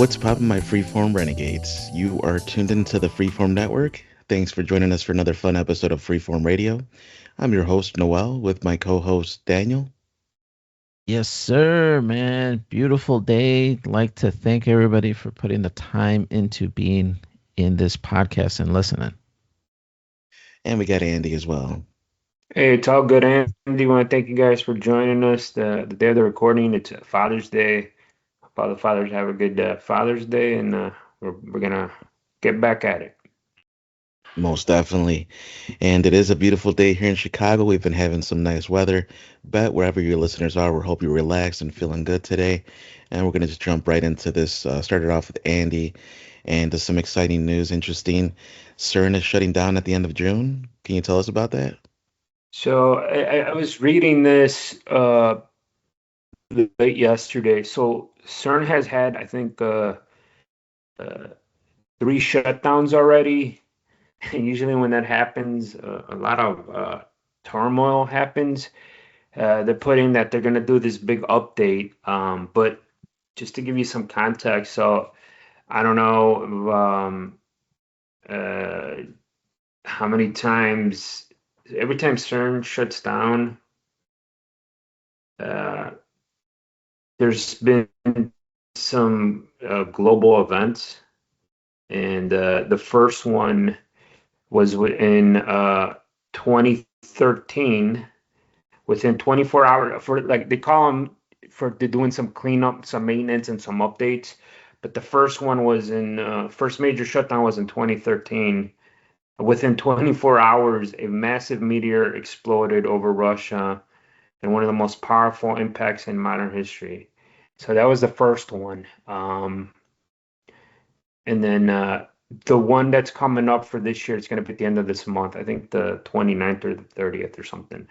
What's poppin', my freeform renegades? You are tuned into the Freeform Network. Thanks for joining us for another fun episode of Freeform Radio. I'm your host, Noel, with my co host, Daniel. Yes, sir, man. Beautiful day. Like to thank everybody for putting the time into being in this podcast and listening. And we got Andy as well. Hey, it's all good, Andy. Want to thank you guys for joining us. The day of the recording, it's Father's Day. Hope all the fathers have a good Father's Day, and we're gonna get back at it. Most definitely. And it is a beautiful day here in Chicago. We've been having some nice weather. Bet wherever your listeners are, we hope you're relaxed and feeling good today. And we're going to just jump right into this. Started off with Andy and some exciting news. Interesting. CERN is shutting down at the end of June. Can you tell us about that? So I was reading this late yesterday. So CERN has had, I think, uh, three shutdowns already. And usually when that happens, a lot of turmoil happens. They're putting that they're going to do this big update. But just to give you some context, so I don't know uh, how many times, every time CERN shuts down, uh, there's been some global events. And the first one was in 2013. Within 24 hours, for like they call them for they're doing some cleanup, some maintenance, and some updates. But the first one was in first major shutdown was in 2013. Within 24 hours, a massive meteor exploded over Russia, and one of the most powerful impacts in modern history. So that was the first one. And then the one that's coming up for this year, it's going to be at the end of this month. I think the 29th or the 30th or something.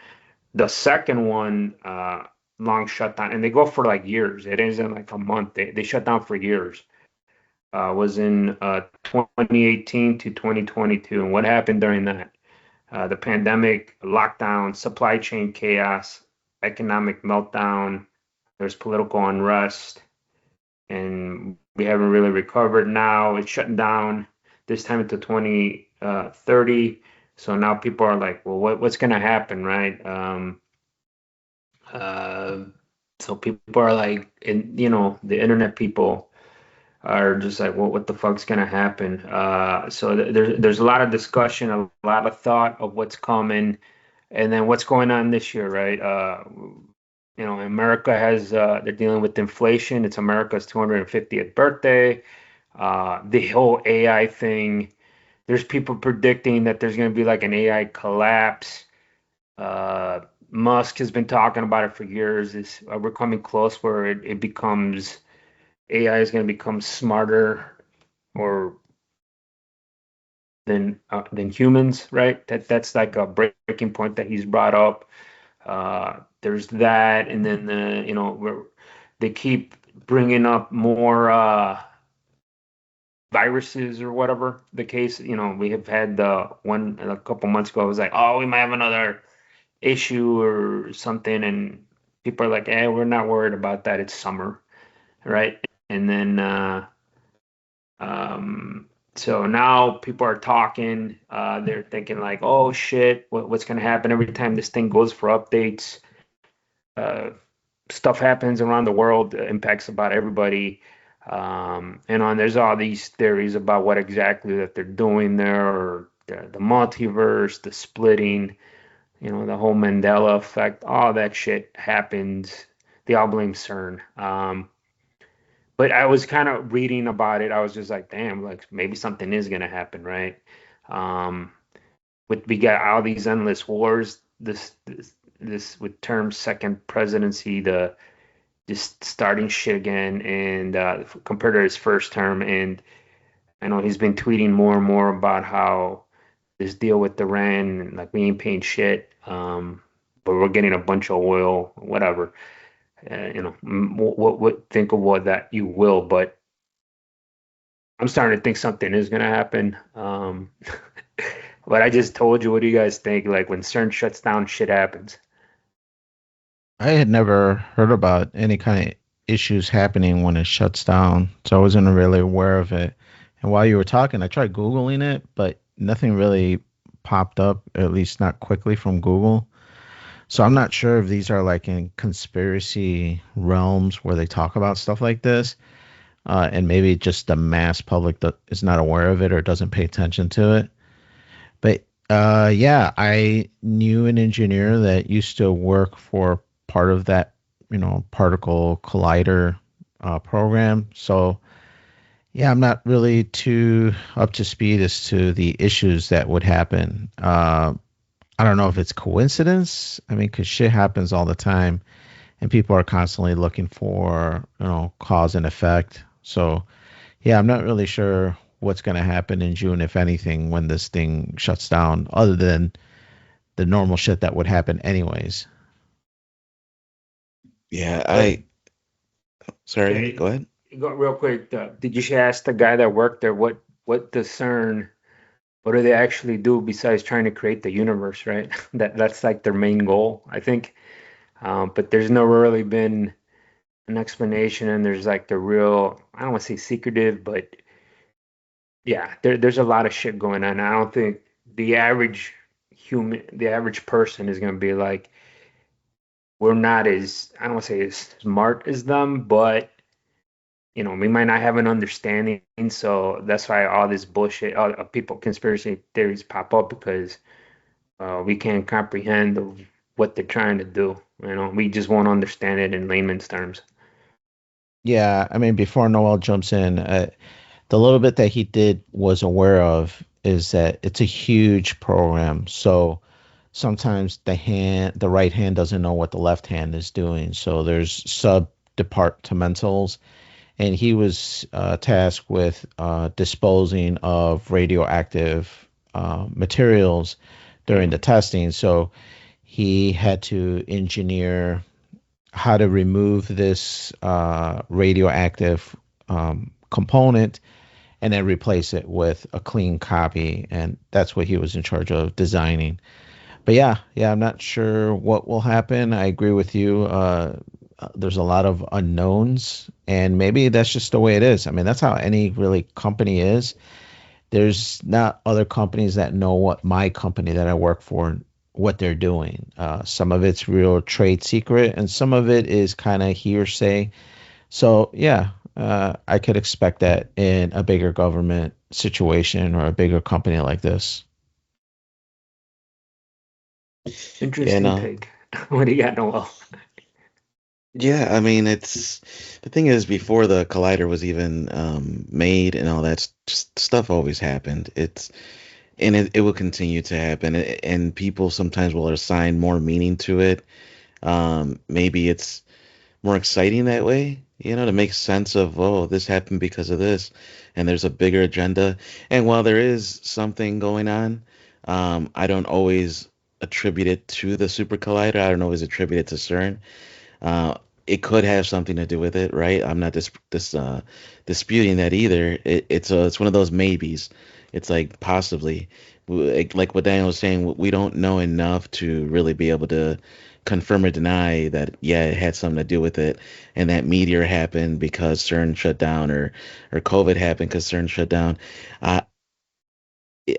The second one, long shutdown, and they go for like years. It isn't like a month. They shut down for years. Was in 2018 to 2022. And what happened during that? The pandemic, lockdown, supply chain chaos, economic meltdown. There's political unrest, and we haven't really recovered now. It's shutting down this time into 2030. So now people are like, well, what's going to happen, right? Uh, so people are like, the internet people are just like, well, what the fuck's gonna happen? So there's a lot of discussion, a lot of thought of what's coming, and then what's going on this year, right? America has they're dealing with inflation. It's America's 250th birthday. The whole AI thing. There's people predicting that there's going to be like an AI collapse. Uh, Musk has been talking about it for years. We're coming close where it becomes AI is going to become smarter or than humans, right? That's like a breaking point that he's brought up. There's that, and then they keep bringing up more viruses or whatever the case. We have had the one a couple months ago. It was like, oh, we might have another issue or something, and people are like, we're not worried about that. It's summer, right? And then so now people are talking. They're thinking like, oh shit, what's gonna happen every time this thing goes for updates? Uh, Stuff happens around the world, impacts about everybody. There's all these theories about what exactly that they're doing there, or the multiverse, the splitting, the whole Mandela effect, all that shit happens. They all blame CERN. But I was kind of reading about it. I was just like, damn, like maybe something is gonna happen, right? Um, we got all these endless wars. This with Trump's second presidency, the just starting shit again, and compared to his first term. And I know he's been tweeting more and more about how this deal with Iran, like we ain't paying shit, but we're getting a bunch of oil, whatever. What think of what that you will, but I'm starting to think something is gonna happen. But I just told you, what do you guys think? Like when CERN shuts down, shit happens. I had never heard about any kind of issues happening when it shuts down, so I wasn't really aware of it. And while you were talking, I tried Googling it, but nothing really popped up, at least not quickly from Google. So I'm not sure if these are like in conspiracy realms where they talk about stuff like this, and maybe just the mass public that is not aware of it or doesn't pay attention to it. But yeah, I knew an engineer that used to work for part of that, particle collider program. So yeah, I'm not really too up to speed as to the issues that would happen. I don't know if it's coincidence. I mean, because shit happens all the time, and people are constantly looking for, cause and effect. So yeah, I'm not really sure what's going to happen in June, if anything, when this thing shuts down, other than the normal shit that would happen anyways. Yeah, But sorry, yeah, go ahead. go real quick. Did you ask the guy that worked there what does CERN, what do they actually do besides trying to create the universe, right? That's like their main goal, I think. But there's never really been an explanation, and there's like the real, I don't want to say secretive, but yeah, there's a lot of shit going on. I don't think the average the average person is gonna be like, we're not as, I don't want to say as smart as them, but we might not have an understanding. So that's why all this bullshit, all people conspiracy theories pop up, because we can't comprehend what they're trying to do. We just won't understand it in layman's terms. Yeah, I mean, before Noel jumps in, the little bit that he did was aware of is that it's a huge program. So sometimes the right hand doesn't know what the left hand is doing. So there's sub departmentals, and he was tasked with disposing of radioactive materials during Yeah. the testing. So he had to engineer how to remove this radioactive component and then replace it with a clean copy. And that's what he was in charge of designing. But yeah, I'm not sure what will happen. I agree with you. There's a lot of unknowns, and maybe that's just the way it is. I mean, that's how any really company is. There's not other companies that know what my company that I work for, what they're doing. Some of it's real trade secret, and some of it is kind of hearsay. So yeah, I could expect that in a bigger government situation or a bigger company like this. Yeah, Interesting no. take. What do you got, Noel? Yeah, I mean, the thing is, before the collider was even made and all that just stuff always happened. It will continue to happen, and people sometimes will assign more meaning to it. Maybe it's more exciting that way, to make sense of, oh, this happened because of this, and there's a bigger agenda. And while there is something going on, I don't always attribute it to the super collider. I don't always attribute it to CERN. Uh, it could have something to do with it, right? I'm not disputing that either. It's one of those maybes. It's like possibly, like what Daniel was saying, we don't know enough to really be able to confirm or deny that, yeah, it had something to do with it, and that meteor happened because CERN shut down, or COVID happened because CERN shut down. Uh,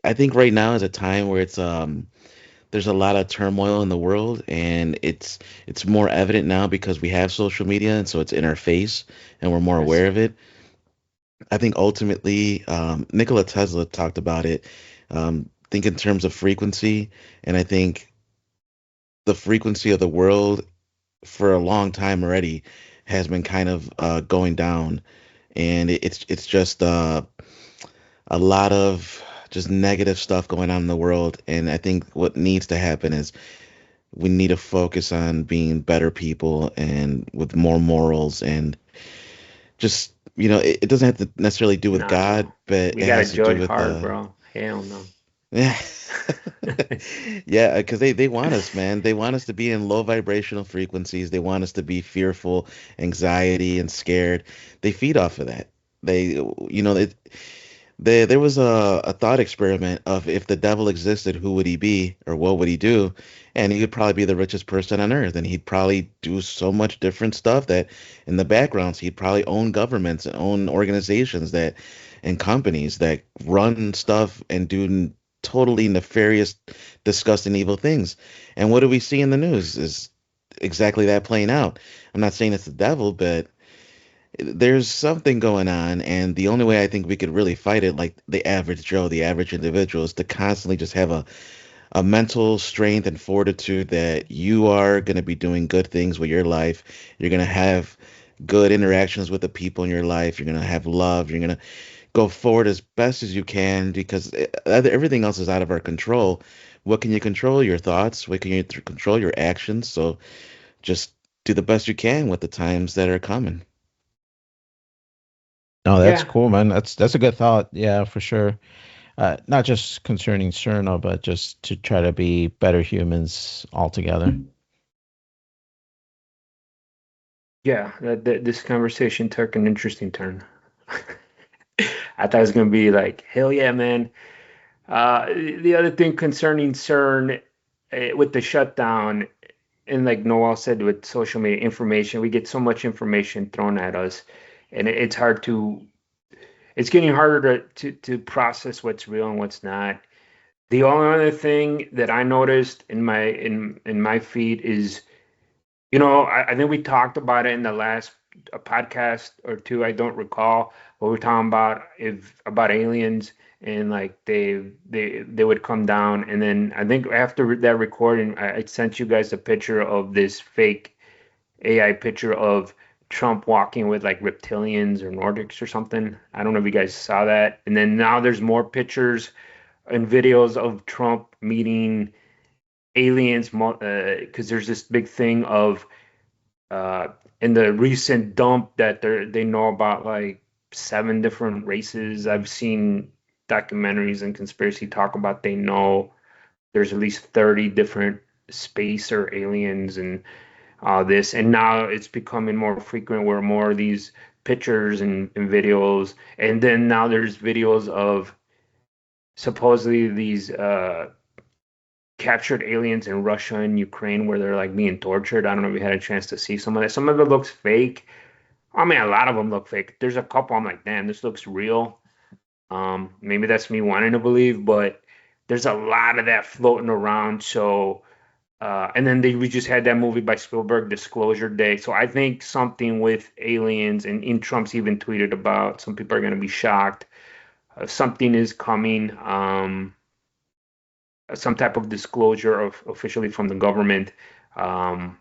I think right now is a time where there's a lot of turmoil in the world, and it's more evident now because we have social media, and so it's in our face and we're more Yes. aware of it. I think ultimately, Nikola Tesla talked about it. Think in terms of frequency, and I think the frequency of the world for a long time already has been kind of going down, and it's just a lot of just negative stuff going on in the world. And I think what needs to happen is we need to focus on being better people and with more morals, and just, it doesn't have to necessarily do with No, God, but we it gotta has to do judge with hard, bro. Hell no. yeah. Yeah, because they want us, man. They want us to be in low vibrational frequencies. They want us to be fearful, anxiety, and scared. They feed off of that. They, you know, there was a thought experiment of if the devil existed, who would he be or what would he do? And he would probably be the richest person on earth, and he'd probably do so much different stuff that in the backgrounds he'd probably own governments and own organizations that and companies that run stuff and do totally nefarious, disgusting, evil things. And what do we see in the news is exactly that playing out. I'm not saying it's the devil, but there's something going on, and the only way I think we could really fight it, like the average Joe, the average individual, is to constantly just have a mental strength and fortitude that you are going to be doing good things with your life. You're going to have good interactions with the people in your life. You're going to have love. You're going to go forward as best as you can because everything else is out of our control. What can you control? Your thoughts. What can you control? Your actions. So just do the best you can with the times that are coming. No, that's Yeah, cool, man. That's a good thought. Yeah, for sure. Not just concerning CERN, but just to try to be better humans altogether. yeah. This conversation took an interesting turn. I thought it was gonna be like, hell yeah, man. The other thing concerning CERN with the shutdown, and like Noel said, with social media information, we get so much information thrown at us, and it's hard to, it's getting harder to process what's real and what's not. The only other thing that I noticed in my feed is, I think we talked about it in the last podcast or two. I don't recall, but we were talking about if about aliens and like they would come down, and then I think after that recording, I sent you guys a picture of this fake AI picture of Trump walking with like reptilians or Nordics or something. I don't know if you guys saw that. And then now there's more pictures and videos of Trump meeting aliens because there's this big thing of uh, in the recent dump that they know about like seven different races. I've seen documentaries and conspiracy talk about they know there's at least 30 different space or aliens and this. And now it's becoming more frequent where more of these pictures and videos. And then now there's videos of supposedly these captured aliens in Russia and Ukraine where they're like being tortured. I don't know if you had a chance to see some of that. Some of it looks fake. I mean, a lot of them look fake. There's a couple I'm like, damn, this looks real. Maybe that's me wanting to believe, but there's a lot of that floating around. So, and then we just had that movie by Spielberg, Disclosure Day. So I think something with aliens, and in Trump's even tweeted about some people are going to be shocked. Something is coming. Some type of disclosure of officially from the government. Um,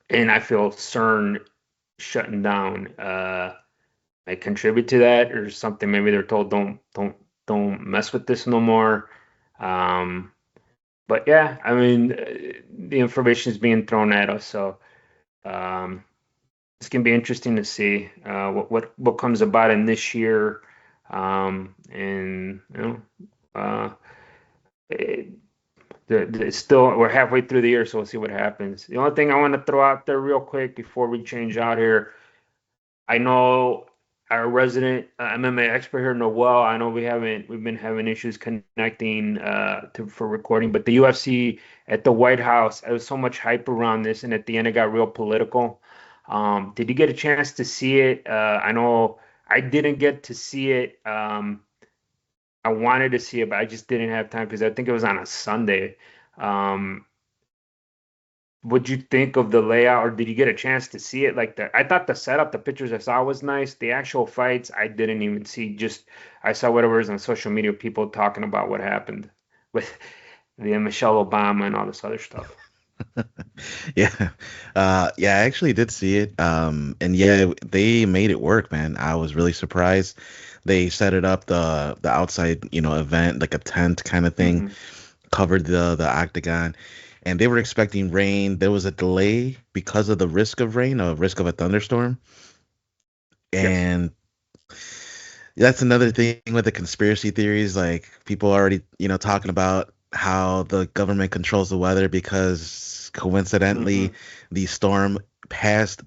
and I feel CERN shutting down might contribute to that or something. Maybe they're told don't mess with this no more. Um, but yeah, I mean, the information is being thrown at us, so um, it's gonna be interesting to see what comes about in this year. And uh, it, it's still we're halfway through the year, so we'll see what happens. The only thing I want to throw out there real quick before we change out here, I know our resident MMA expert here, Noel. I know we've been having issues connecting to for recording, but the UFC at the White House, there was so much hype around this, and at the end it got real political. Did you get a chance to see it? I know I didn't get to see it. I wanted to see it, but I just didn't have time because I think it was on a Sunday. Um, what'd you think of the layout, or did you get a chance to see it? Like I thought the setup, the pictures I saw was nice. The actual fights, I didn't even see. Just I saw whatever is on social media, people talking about what happened with the Michelle Obama and all this other stuff. Yeah. Yeah, I actually did see it. And yeah, they made it work, man. I was really surprised. They set it up the outside, event, like a tent kind of thing, Hmm. covered the octagon. And they were expecting rain. There was a delay because of the risk of rain, a risk of a thunderstorm. Yes. And that's another thing with the conspiracy theories. Like people already, talking about how the government controls the weather because coincidentally Hmm. the storm passed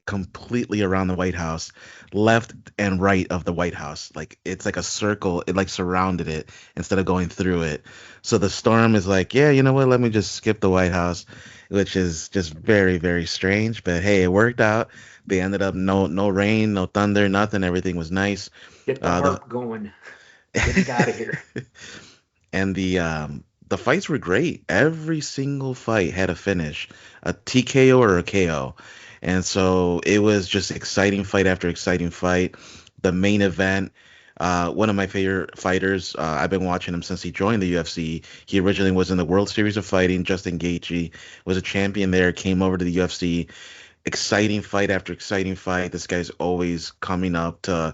completely around the White House, left and right of the White House. Like it's like a circle. It like surrounded it instead of going through it. So the storm is like, yeah, you know what? Let me just skip the White House, which is just very, very strange. But hey, it worked out. They ended up no rain, no thunder, nothing. Everything was nice. Get the The harp going. Get us out of here. and the fights were great. Every single fight had a finish, a TKO or a KO. And so it was just exciting fight after exciting fight. The main event, one of my favorite fighters, I've been watching him since he joined the UFC. He originally was in the World Series of Fighting. Justin Gaethje was a champion there, came over to the UFC. Exciting fight after exciting fight. This guy's always coming up to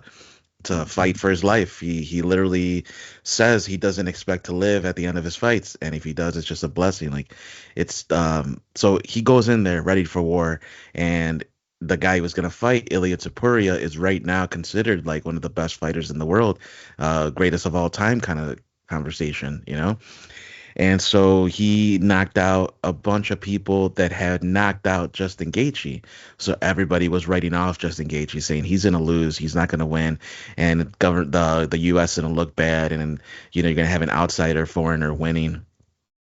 fight for his life. He literally says he doesn't expect to live at the end of his fights, and if he does, it's just a blessing. Like it's so he goes in there ready for war, and the guy who was gonna fight, Ilya Topuria, is right now considered like one of the best fighters in the world, greatest of all time kind of conversation, you know. And so he knocked out a bunch of people that had knocked out Justin Gaethje. So everybody was writing off Justin Gaethje, saying he's gonna lose, he's not gonna win, and the U.S. gonna look bad, and you know you're gonna have an outsider foreigner winning.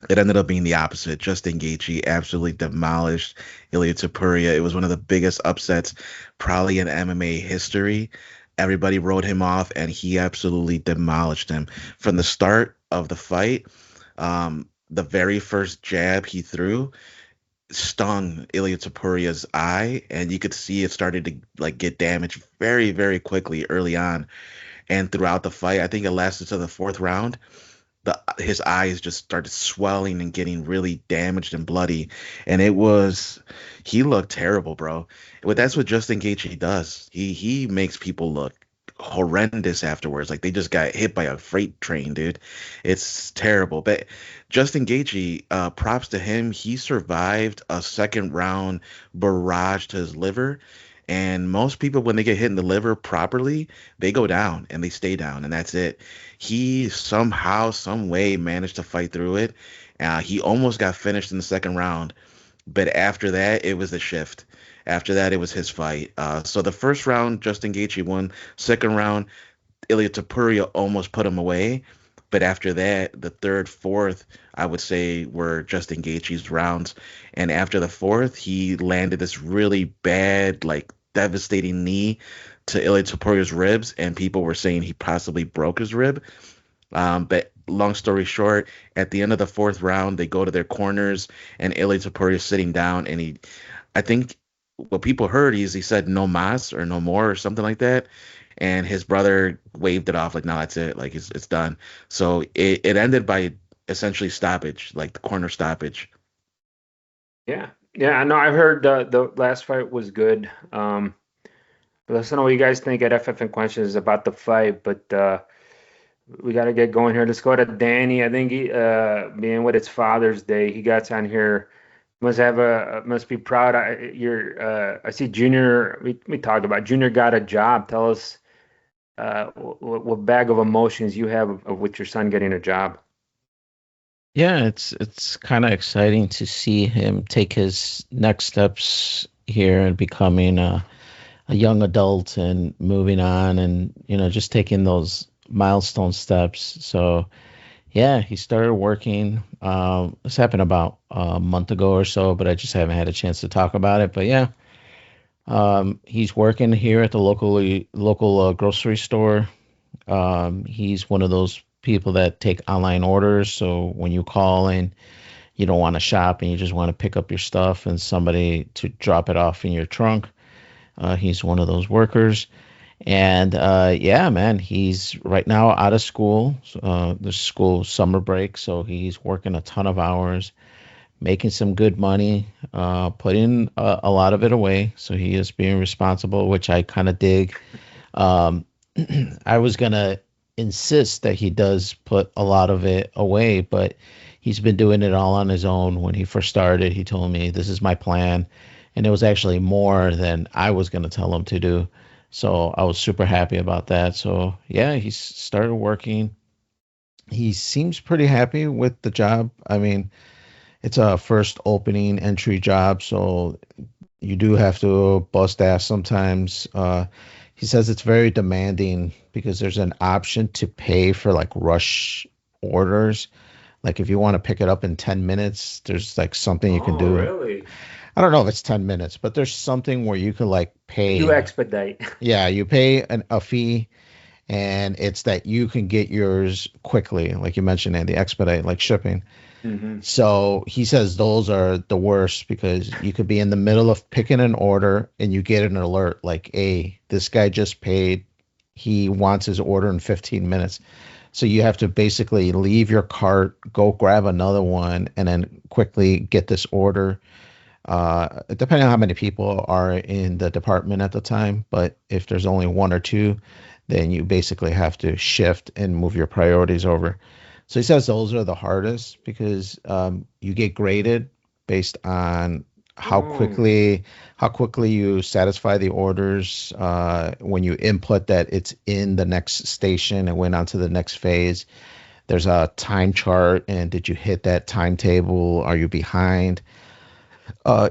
It ended up being the opposite. Justin Gaethje absolutely demolished Ilia Topuria. It was one of the biggest upsets probably in MMA history. Everybody wrote him off, and he absolutely demolished him from the start of the fight. The very first jab he threw stung Ilia Topuria's eye, and you could see it started to like get damaged very, very quickly early on. And throughout the fight, I think it lasted to the fourth round. His eyes just started swelling and getting really damaged and bloody, and he looked terrible, bro. But that's what Justin Gaethje does. He makes people look horrendous afterwards. Like they just got hit by a freight train, dude. It's terrible. But Justin Gaethje, props to him. He survived a second round barrage to his liver. And most people, when they get hit in the liver properly, they go down and they stay down, and that's it. He somehow, some way managed to fight through it. He almost got finished in the second round, but after that, it was the shift. After that, it was his fight. So the first round, Justin Gaethje won. Second round, Ilia Topuria almost put him away. But after that, the third, fourth, I would say were Justin Gaethje's rounds. And after the fourth, he landed this really bad, like devastating knee to Ilia Topuria's ribs, and people were saying he possibly broke his rib. But long story short, at the end of the fourth round, they go to their corners, and Ilia Topuria is sitting down, and I think what people heard is he said no mas or no more or something like that, and his brother waved it off like, no, that's it, like it's done. So it ended by essentially stoppage, like the corner stoppage. Yeah. Yeah, I know. I've heard the last fight was good. Let us know what you guys think at FF and Questions about the fight, but we got to get going here. Let's go to Danny. I think he, being with it's Father's Day, he got on here. Must be proud. I see Junior. We talked about Junior got a job. Tell us what bag of emotions you have of with your son getting a job. Yeah, it's kind of exciting to see him take his next steps here and becoming a young adult and moving on and just taking those milestone steps. So yeah, he started working. This happened about a month ago or so, but I just haven't had a chance to talk about it. But yeah, he's working here at the local grocery store. He's one of those people that take online orders. So when you call and you don't want to shop and you just want to pick up your stuff and somebody to drop it off in your trunk, he's one of those workers. And yeah, man, he's right now out of school. The school summer break, so he's working a ton of hours, making some good money, putting a lot of it away. So he is being responsible, which I kind of dig. Um, I was gonna insist that he does put a lot of it away, but he's been doing it all on his own. When he first started, he told me, "This is my plan," and it was actually more than I was gonna tell him to do. So I was super happy about that. So yeah, he started working. He seems pretty happy with the job. I mean, it's a first opening entry job, so you do have to bust ass sometimes. He says it's very demanding because there's an option to pay for like rush orders. Like if you want to pick it up in 10 minutes, there's like something you can Oh, do. really? I don't know if it's 10 minutes, but there's something where you can like You pay. expedite. Yeah, you pay a fee, and it's that you can get yours quickly, like you mentioned, and the expedite, like shipping. Hmm. So he says those are the worst because you could be in the middle of picking an order and you get an alert like, hey, this guy just paid. He wants his order in 15 minutes. So you have to basically leave your cart, go grab another one, and then quickly get this order. Depending on how many people are in the department at the time, but if there's only one or two, then you basically have to shift and move your priorities over. So he says those are the hardest because you get graded based on how Oh. quickly how quickly you satisfy the orders. When you input that it's in the next station and went on to the next phase, there's a time chart, and did you hit that timetable? Are you behind?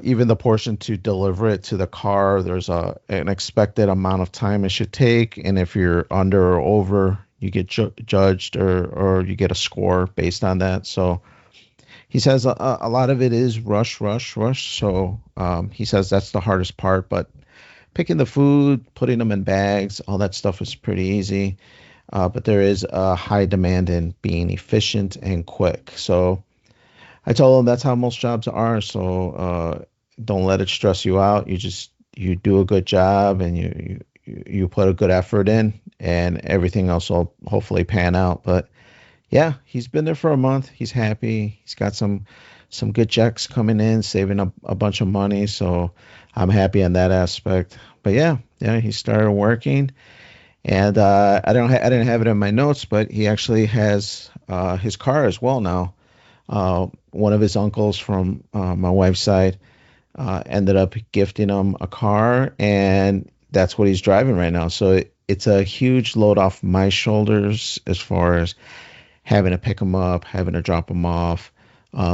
Even the portion to deliver it to the car, there's an expected amount of time it should take, and if you're under or over, you get judged, or you get a score based on that. So he says a lot of it is rush, rush, rush. So he says that's the hardest part, but picking the food, putting them in bags, all that stuff is pretty easy. But there is a high demand in being efficient and quick. So I told him that's how most jobs are. So don't let it stress you out. You do a good job, and you put a good effort in, and everything else will hopefully pan out. But yeah, he's been there for a month. He's happy. He's got some good checks coming in, saving up a bunch of money. So I'm happy on that aspect. But yeah, he started working, and I didn't have it in my notes, but he actually has his car as well now. One of his uncles from my wife's side ended up gifting him a car, and that's what he's driving right now. So it's a huge load off my shoulders as far as having to pick him up, having to drop him off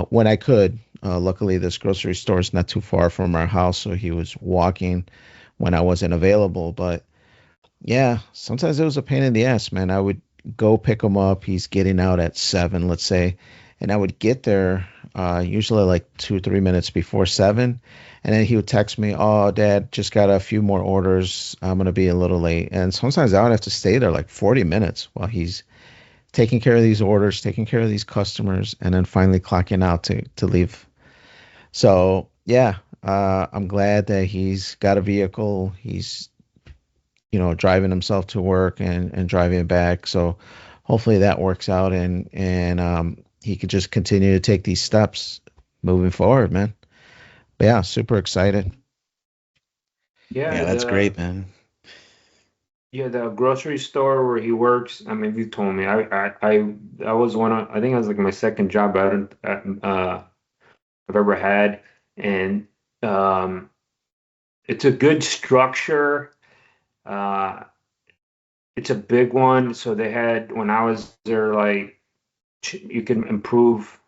when I could. Luckily, this grocery store is not too far from our house, so he was walking when I wasn't available. But yeah, sometimes it was a pain in the ass, man. I would go pick him up. He's getting out at 7, let's say, and I would get there usually like 2, 3 minutes before 7, and then he would text me, "Oh, Dad, just got a few more orders. I'm gonna be a little late." And sometimes I would have to stay there like 40 minutes while he's taking care of these orders, taking care of these customers, and then finally clocking out to leave. So yeah, I'm glad that he's got a vehicle. He's driving himself to work and driving back. So hopefully that works out, and he could just continue to take these steps moving forward, man. But yeah, super excited. Yeah, Yeah, that's great, man. the grocery store where he works. I mean, you told me. I was one of. I think it was like my second job I've ever had, and um, it's a good structure. Uh, it's a big one. So they had when I was there, like you can improve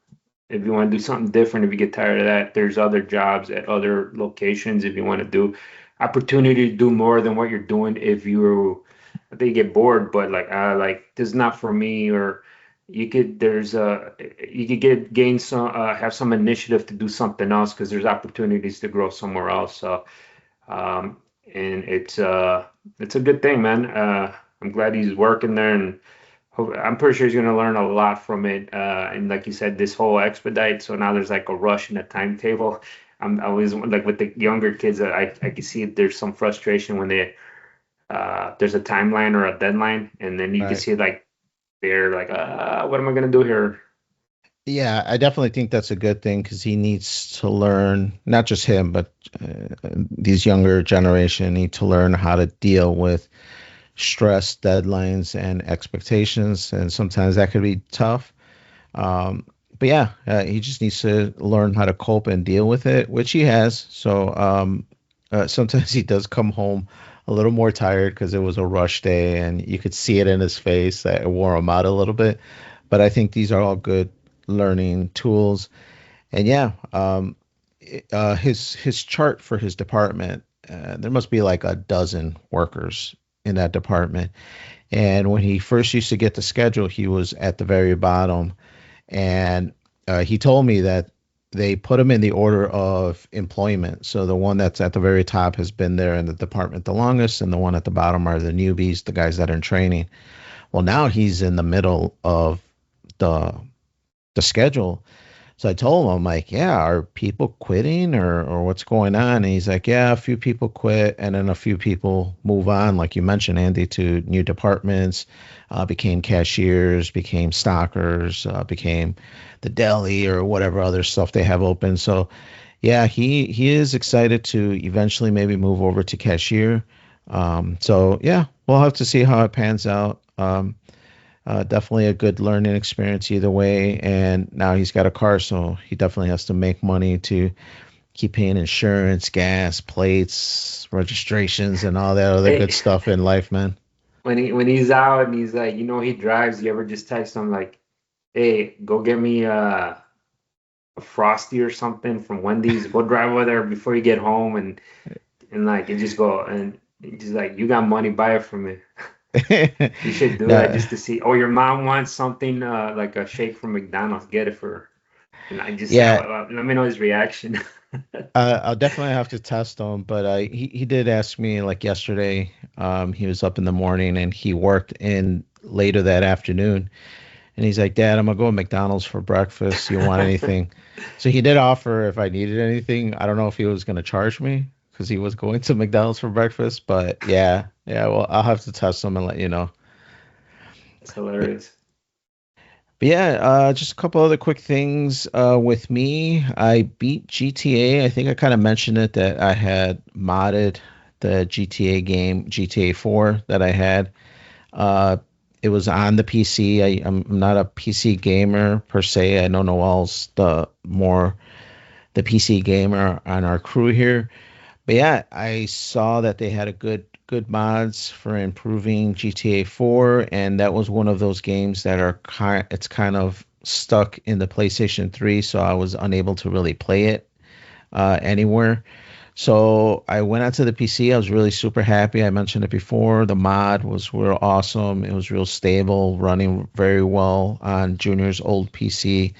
if you want to do something different. If you get tired of that, there's other jobs at other locations if you want to do opportunity to do more than what you're doing. If you, I think you get bored, but like this is not for me, or you could get gain some have some initiative to do something else because there's opportunities to grow somewhere else. So um, and it's a good thing, man. I'm glad he's working there, and I'm pretty sure he's going to learn a lot from it. And like you said, this whole expedite. So now there's like a rush in a timetable. I always like with the younger kids. I can see there's some frustration when there's a timeline or a deadline, and then you can Right. see like they're like, what am I going to do here? Yeah, I definitely think that's a good thing because he needs to learn, not just him, but these younger generation need to learn how to deal with stress, deadlines, and expectations. And sometimes that could be tough. Um, but yeah, he just needs to learn how to cope and deal with it, which he has. So sometimes he does come home a little more tired because it was a rush day, and you could see it in his face that it wore him out a little bit. But I think these are all good learning tools. And yeah, his chart for his department. There must be like a dozen workers in that department. And when he first used to get the schedule, he was at the very bottom. And he told me that they put him in the order of employment. So the one that's at the very top has been there in the department the longest, and the one at the bottom are the newbies, the guys that are in training. Well, now he's in the middle of the the schedule. So I told him, I'm like, yeah, are people quitting or what's going on? And he's like, yeah, a few people quit, and then a few people move on, like you mentioned, Andy, to new departments, became cashiers, became stockers, became the deli or whatever other stuff they have open. So yeah, he is excited to eventually maybe move over to cashier. So yeah, we'll have to see how it pans out. Definitely a good learning experience either way. And now he's got a car, so he definitely has to make money to keep paying insurance, gas, plates, registrations, and all that other good Hey, stuff in life, man. when he's out and he's like, he drives, you ever just text him like, "Hey, go get me a Frosty or something from Wendy's. Go drive over there before you get home and like and just go and just like you got money, buy it from me." You should do that No, just to see. Oh, your mom wants something like a shake from McDonald's. Get it for her. And I just yeah, let me know his reaction. I'll definitely have to test him. But he did ask me like yesterday. He was up in the morning and he worked in later that afternoon. And he's like, Dad, I'm gonna go to McDonald's for breakfast. You want anything? So he did offer if I needed anything. I don't know if he was gonna charge me because he was going to McDonald's for breakfast, but yeah. Well, I'll have to test him and let you know. It's But, hilarious. but yeah, just a couple other quick things. With me, I beat GTA. I think I kind of mentioned it that I had modded the GTA game, GTA 4 that I had. Uh, it was on the PC. I'm not a PC gamer per se. I know Noel's the PC gamer on our crew here. But yeah, I saw that they had a good mods for improving GTA 4, and that was one of those games that are it's kind of stuck in the PlayStation 3, so I was unable to really play it anywhere. So I went out to the PC. I was really super happy. I mentioned it before. The mod was real awesome. It was real stable, running very well on Junior's old PC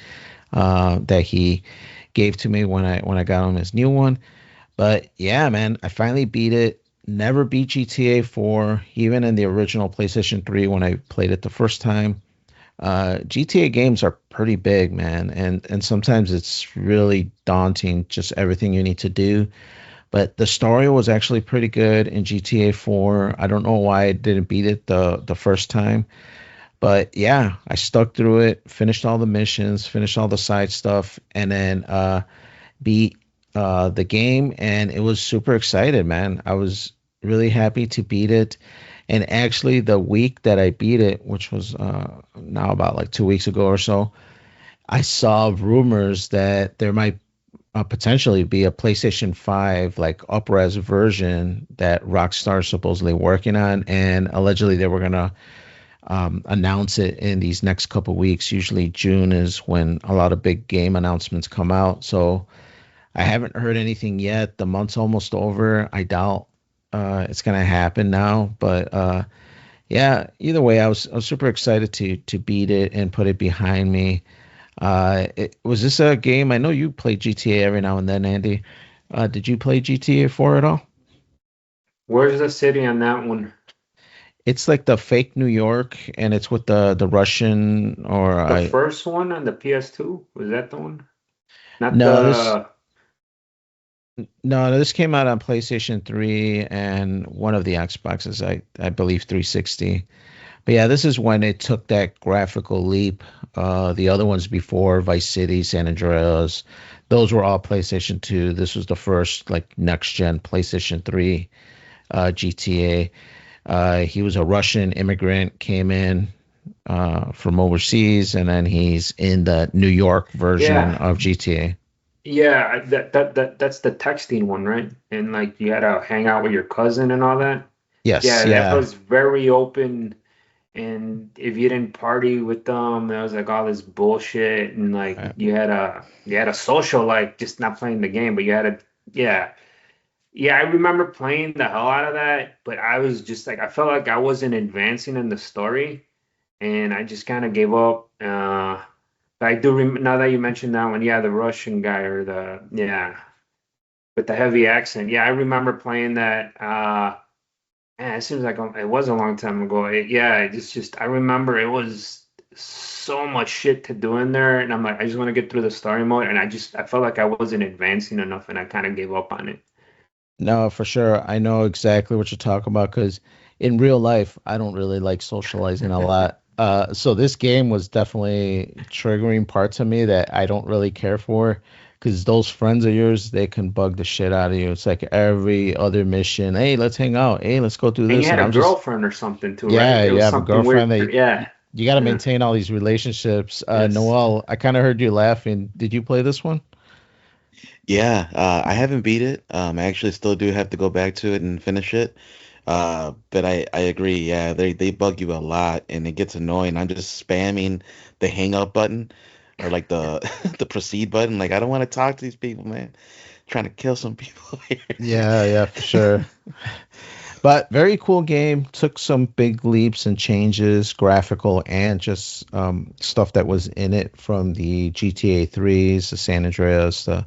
that he gave to me when I got him his new one. But yeah, man, I finally beat it. Never beat GTA 4, even in the original PlayStation 3 when I played it the first time. GTA games are pretty big, man, and sometimes it's really daunting, just everything you need to do. But the story was actually pretty good in GTA 4. I don't know why I didn't beat it the first time, but yeah, I stuck through it, finished all the missions, finished all the side stuff, and then beat the game, and it was super excited, man. I was really happy to beat it. And actually, the week that I beat it, which was now about like 2 weeks ago or so, I saw rumors that there might potentially be a PlayStation 5 like upres version that Rockstar supposedly working on, and allegedly they were gonna announce it in these next couple weeks. Usually June is when a lot of big game announcements come out. So I haven't heard anything yet. The month's almost over. I doubt it's gonna happen now, but yeah. Either way, I was super excited to beat it and put it behind me. Was this a game? I know you play GTA every now and then, Andy. Did you play GTA 4 at all? Where's the city on that one? It's like the fake New York, and it's with the Russian or The I. first one on the PS2? Was that the one? Not No, this the no, this came out on PlayStation 3 and one of the Xboxes, I believe 360. But yeah, this is when it took that graphical leap. The other ones before, Vice City, San Andreas, those were all PlayStation 2. This was the first like next gen PlayStation 3 GTA. He was a Russian immigrant, came in from overseas, and then he's in the New York version yeah. of GTA. That's the texting one, right? And like you had to hang out with your cousin and all that. Yes, Yeah, that yeah. was very open and if you didn't party with them, it was like all this bullshit, and like Right. you had a social, like just not playing the game, but you had a yeah. Yeah, I remember playing the hell out of that, but I was just like I felt like I wasn't advancing in the story, and I just kind of gave up. But I do rem now that you mentioned that one, yeah, the Russian guy or the yeah with the heavy accent. Yeah, I remember playing that. Man, it seems like it was a long time ago. Yeah, it's just I remember it was so much shit to do in there, and I'm like, I just want to get through the story mode, and I felt like I wasn't advancing enough, and I kind of gave up on it. No, for sure. I know exactly what you're talking about because in real life, I don't really like socializing a lot. So this game was definitely triggering parts of me that I don't really care for because those friends of yours, they can bug the shit out of you. It's like every other mission, hey, let's hang out. Hey, let's go do And you this. had And a I'm just, girlfriend or something too, right? yeah, It you was have a something weird. girlfriend that Yeah. you got to Yeah. maintain all these relationships. Yes. Noel, I kind of heard you laughing. Did you play this one? Yeah, I haven't beat it. I actually still do have to go back to it and finish it. But I agree. Yeah, they bug you a lot, and it gets annoying. I'm just spamming the hang up button or like the the proceed button. Like I don't want to talk to these people, man. Trying to kill some people here. Yeah, yeah, for sure. But very cool game. Took some big leaps and changes, graphical and just stuff that was in it from the GTA 3s, the San Andreas, the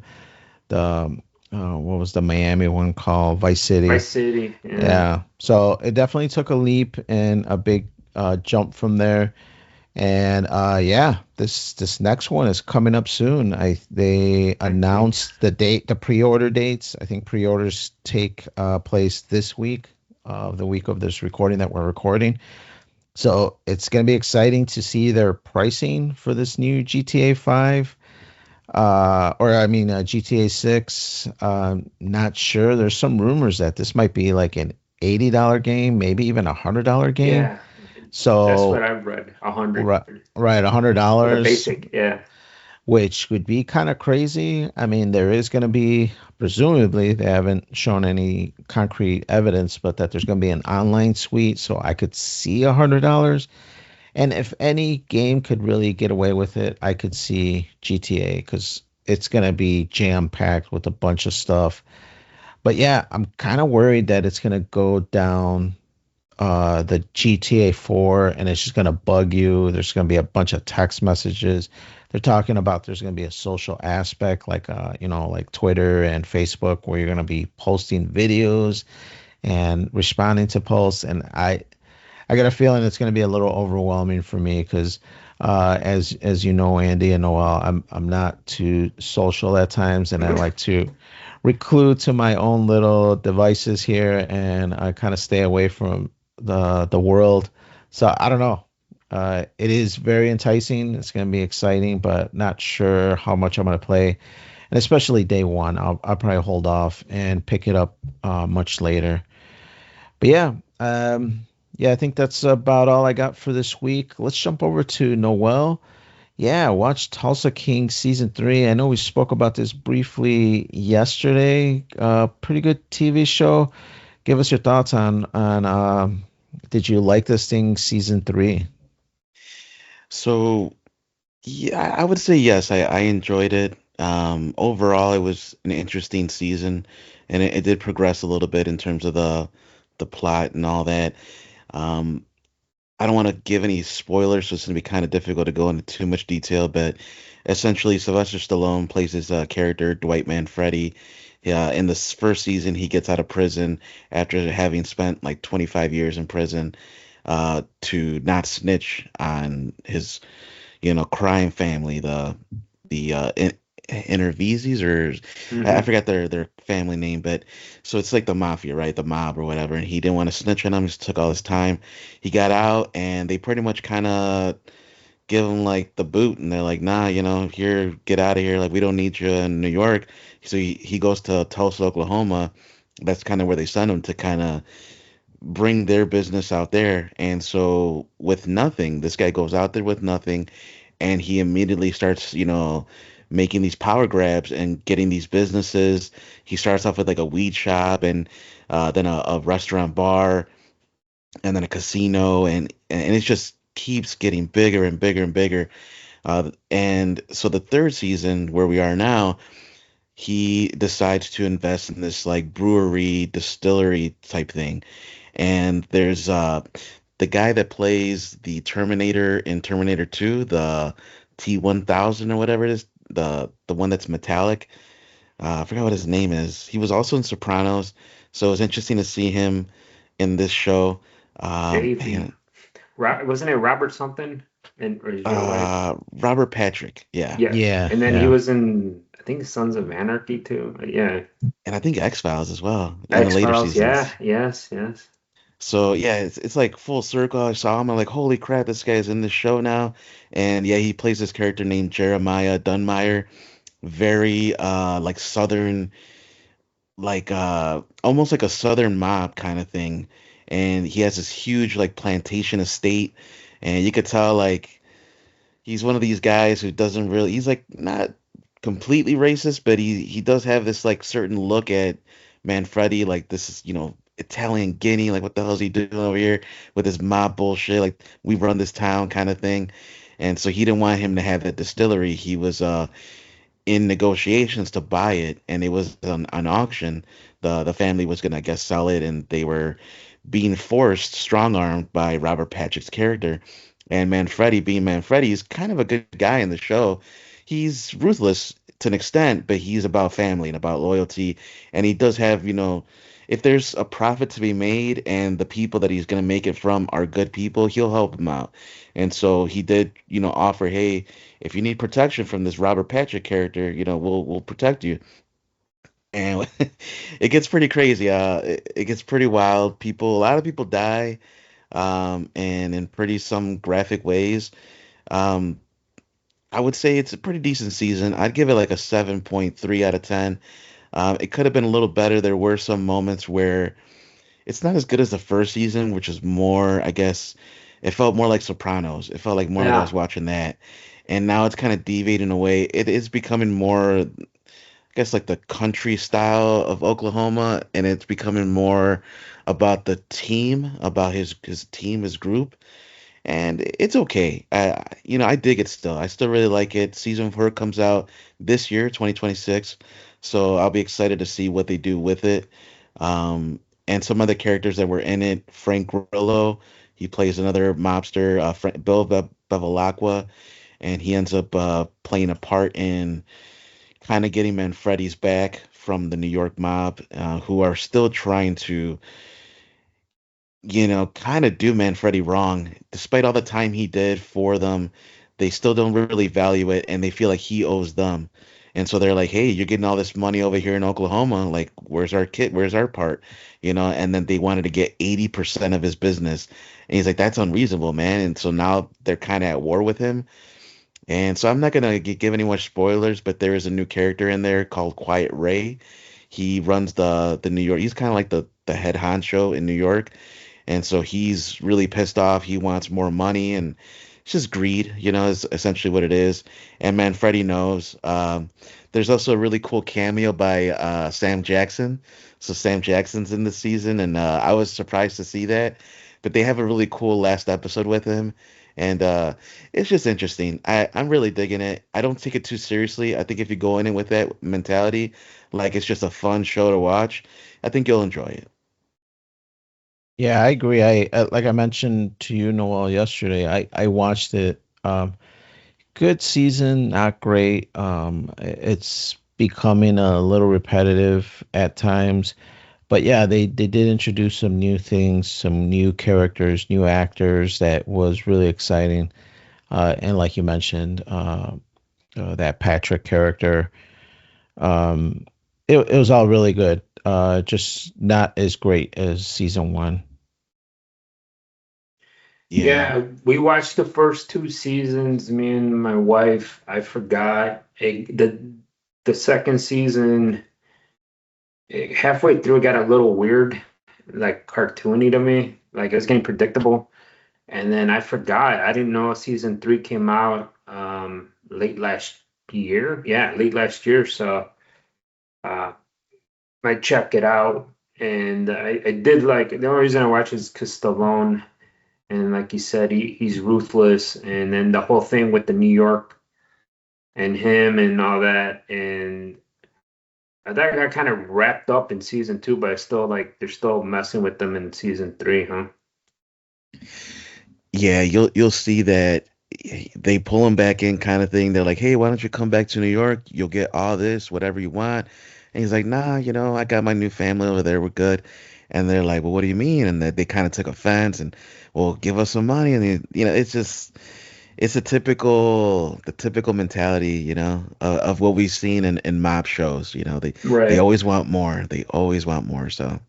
what was the Miami one called? Vice City. Vice City. Yeah. Yeah. So it definitely took a leap and a big jump from there. And yeah, this next one is coming up soon. They I think. announced the date, the pre-order dates. I think pre-orders take place this week, the week of this recording that we're recording. So it's going to be exciting to see their pricing for this new GTA 5, or I mean GTA 6. Not sure. There's some rumors that this might be like an $80 game, maybe even $100 game. Yeah. That's what So I've read. 100 right, right, for the $100, basic. Yeah. which would be kind of crazy. I mean, there is going to be, presumably, they haven't shown any concrete evidence, but that there's going to be an online suite, so I could see $100. And if any game could really get away with it, I could see GTA because it's going to be jam packed with a bunch of stuff. But yeah, I'm kind of worried that it's going to go down the GTA 4 and it's just going to bug you. There's going to be a bunch of text messages. They're talking about there's going to be a social aspect like like Twitter and Facebook where you're going to be posting videos and responding to posts and I got a feeling it's going to be a little overwhelming for me because as you know Andy and Noel, I'm not too social at times and I like to reclude to my own little devices here and I kind of stay away from the world. So I don't know. It is very enticing. It's going to be exciting, but not sure how much I'm going to play. And especially day one, I'll probably hold off and pick it up much later. But yeah, yeah, I think that's about all I got for this week. Let's jump over to Noel. Yeah, watch Tulsa King season 3. I know we spoke about this briefly yesterday. Pretty good TV show. Give us your thoughts on did you like this thing season 3? So yeah, I would say yes. I enjoyed it. Overall, it was an interesting season, and it did progress a little bit in terms of the plot and all that. Um, I don't want to give any spoilers, so it's going to be kind of difficult to go into too much detail. But essentially, Sylvester Stallone plays his character Dwight Manfredi. In this first season, he gets out of prison after having spent like 25 years in prison to not snitch on his crime family, the Intervises, or I Hmm. forgot their family name, but so it's like the mafia, right? The mob or whatever. And he didn't want to snitch on them, just took all his time. He got out, and they pretty much kind of give him like the boot, and they're like, nah, here, get out of here. Like we don't need you in New York. So he goes to Tulsa, Oklahoma. That's kind of where they send him to kind of bring their business out there. And so with nothing, this guy goes out there with nothing and he immediately starts, making these power grabs and getting these businesses. He starts off with like a weed shop and then a restaurant bar. and then a casino, and it just keeps getting bigger and bigger and bigger. And so the third season, where we are now, he decides to invest in this like brewery, distillery type thing. And there's the guy that plays the Terminator in Terminator 2, the T-1000 or whatever it is, the one that's metallic. I forgot what his name is. He was also in Sopranos, so it's interesting to see him in this show. Davey. Man, Wasn't it Robert something? And or is your wife? Robert Patrick, yeah, Yes. Yeah, And then he yeah. was in, I think, Sons of Anarchy too. Yeah. and I think X-Files as well in the later X-Files. Yeah. seasons. Yes. Yes. So yeah, it's like full circle. I saw him, I'm like, holy crap, this guy's in this show now. And yeah, he plays this character named Jeremiah Dunmeyer, very like southern, like almost like a southern mob kind of thing. And he has this huge like plantation estate, and you could tell like he's one of these guys who doesn't really, he's like not completely racist, but he does have this like certain look at Manfredi, like this is, Italian Guinea, like what the hell is he doing over here with his mob bullshit? Like we run this town kind of thing. And so he didn't want him to have that distillery. He was in negotiations to buy it, and it was an auction. The family was gonna, I guess, sell it, and they were being forced, strong armed by Robert Patrick's character. And Manfredi, being Manfredi, is kind of a good guy in the show. He's ruthless to an extent, but he's about family and about loyalty. And he does have, if there's a profit to be made and the people that he's going to make it from are good people, he'll help them out. And so he did, offer, hey, if you need protection from this Robert Patrick character, we'll protect you. And it gets pretty crazy. It gets pretty wild. A lot of people die, and in pretty some graphic ways. Um, I would say it's a pretty decent season. I'd give it like a 7.3 out of 10. It could have been a little better. There were some moments where it's not as good as the first season, which is more, I guess, it felt more like Sopranos. It felt like more like I was Yeah. watching that. And now it's kind of deviating away. It is becoming more, I guess, like the country style of Oklahoma, and it's becoming more about the team, about his team, his group, and it's okay. I dig it still. I still really like it. Season 4 comes out this year, 2026, so I'll be excited to see what they do with it. Um, and some other characters that were in it, Frank Grillo, he plays another mobster, Bevilacqua, and he ends up playing a part in kind of getting Manfredi's back from the New York mob, who are still trying to, kind of do Manfredi wrong. Despite all the time he did for them, they still don't really value it, and they feel like he owes them. And so they're like, "Hey, you're getting all this money over here in Oklahoma. Like, where's our kit? Where's our part?" And then they wanted to get 80% of his business. And he's like, "That's unreasonable, man." And so now they're kind of at war with him. And so I'm not gonna give any more spoilers, but there is a new character in there called Quiet Ray. He runs the New York. He's kind of like the head honcho in New York, and so he's really pissed off. He wants more money, and it's just greed, is essentially what it is. And Manfredi knows. There's also a really cool cameo by Sam Jackson. So Sam Jackson's in the season, and I was surprised to see that. But they have a really cool last episode with him, and it's just interesting. I'm really digging it. I don't take it too seriously. I think if you go in it with that mentality, like it's just a fun show to watch, I think you'll enjoy it. Yeah, I agree. I like I mentioned to you, Noel, yesterday. I watched it. Good season, not great. It's becoming a little repetitive at times. But yeah, they did introduce some new things, some new characters, new actors that was really exciting. And like you mentioned, that Patrick character, um, it was all really good. Just not as great as season one. Yeah. Yeah, we watched the first two seasons, me and my wife. I forgot the second season, halfway through it got a little weird, like cartoony to me. Like it was getting predictable. And then I forgot. I didn't know season three came out late last year. Yeah, late last year. So uh might check it out. And I did like the only reason I watch is because Stallone, and like you said, he's ruthless, and then the whole thing with the New York and him and all that, and that got kind of wrapped up in season two, but I still like they're still messing with them in season three, huh? Yeah, you'll see that they pull him back in kind of thing. They're like, "Hey, why don't you come back to New York? You'll get all this, whatever you want." And he's like, "Nah, I got my new family over there. We're good." And they're like, "Well, what do you mean?" And they kind of took offense and, "Well, give us some money." And it's just it's the typical mentality, of what we've seen in mob shows. They Right. always want more. They always want more. So.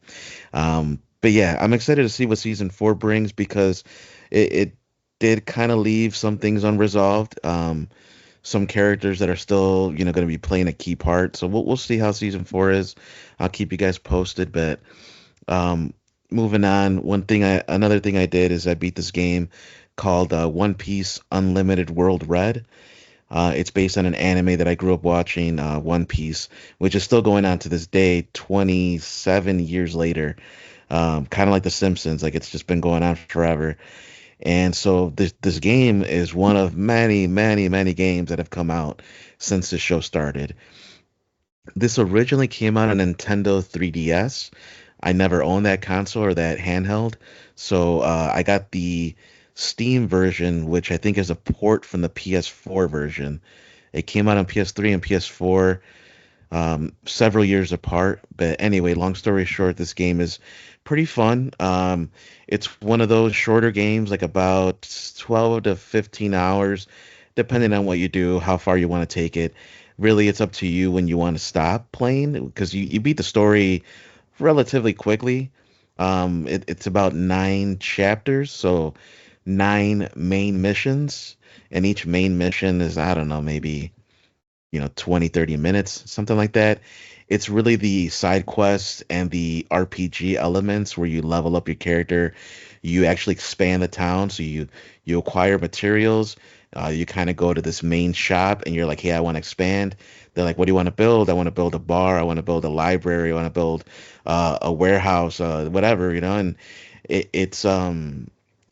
But yeah, I'm excited to see what season four brings because it did kind of leave some things unresolved. Some characters that are still, going to be playing a key part. So we'll see how season four is. I'll keep you guys posted. But um, moving on, another thing I did is I beat this game called One Piece Unlimited World Red. It's based on an anime that I grew up watching, One Piece, which is still going on to this day, 27 years later. Kind of like The Simpsons, like it's just been going on forever. And so this game is one of many, many, many games that have come out since the show started. This originally came out on Nintendo 3DS. I never owned that console or that handheld, so I got the Steam version, which I think is a port from the PS4 version. It came out on PS3 and PS4 several years apart. But anyway, long story short, this game is pretty fun. It's one of those shorter games, like about 12 to 15 hours, depending on what you do, how far you want to take it. Really, it's up to you when you want to stop playing because you beat the story relatively quickly. It's about 9 chapters, so 9 main missions, and each main mission is, I don't know, maybe 20, 30 minutes, something like that. It's really the side quests and the RPG elements where you level up your character. You actually expand the town, so you acquire materials. You kind of go to this main shop and you're like, hey, I want to expand. They're like, what do you want to build? I want to build a bar. I want to build a library. I want to build a warehouse, whatever, and it's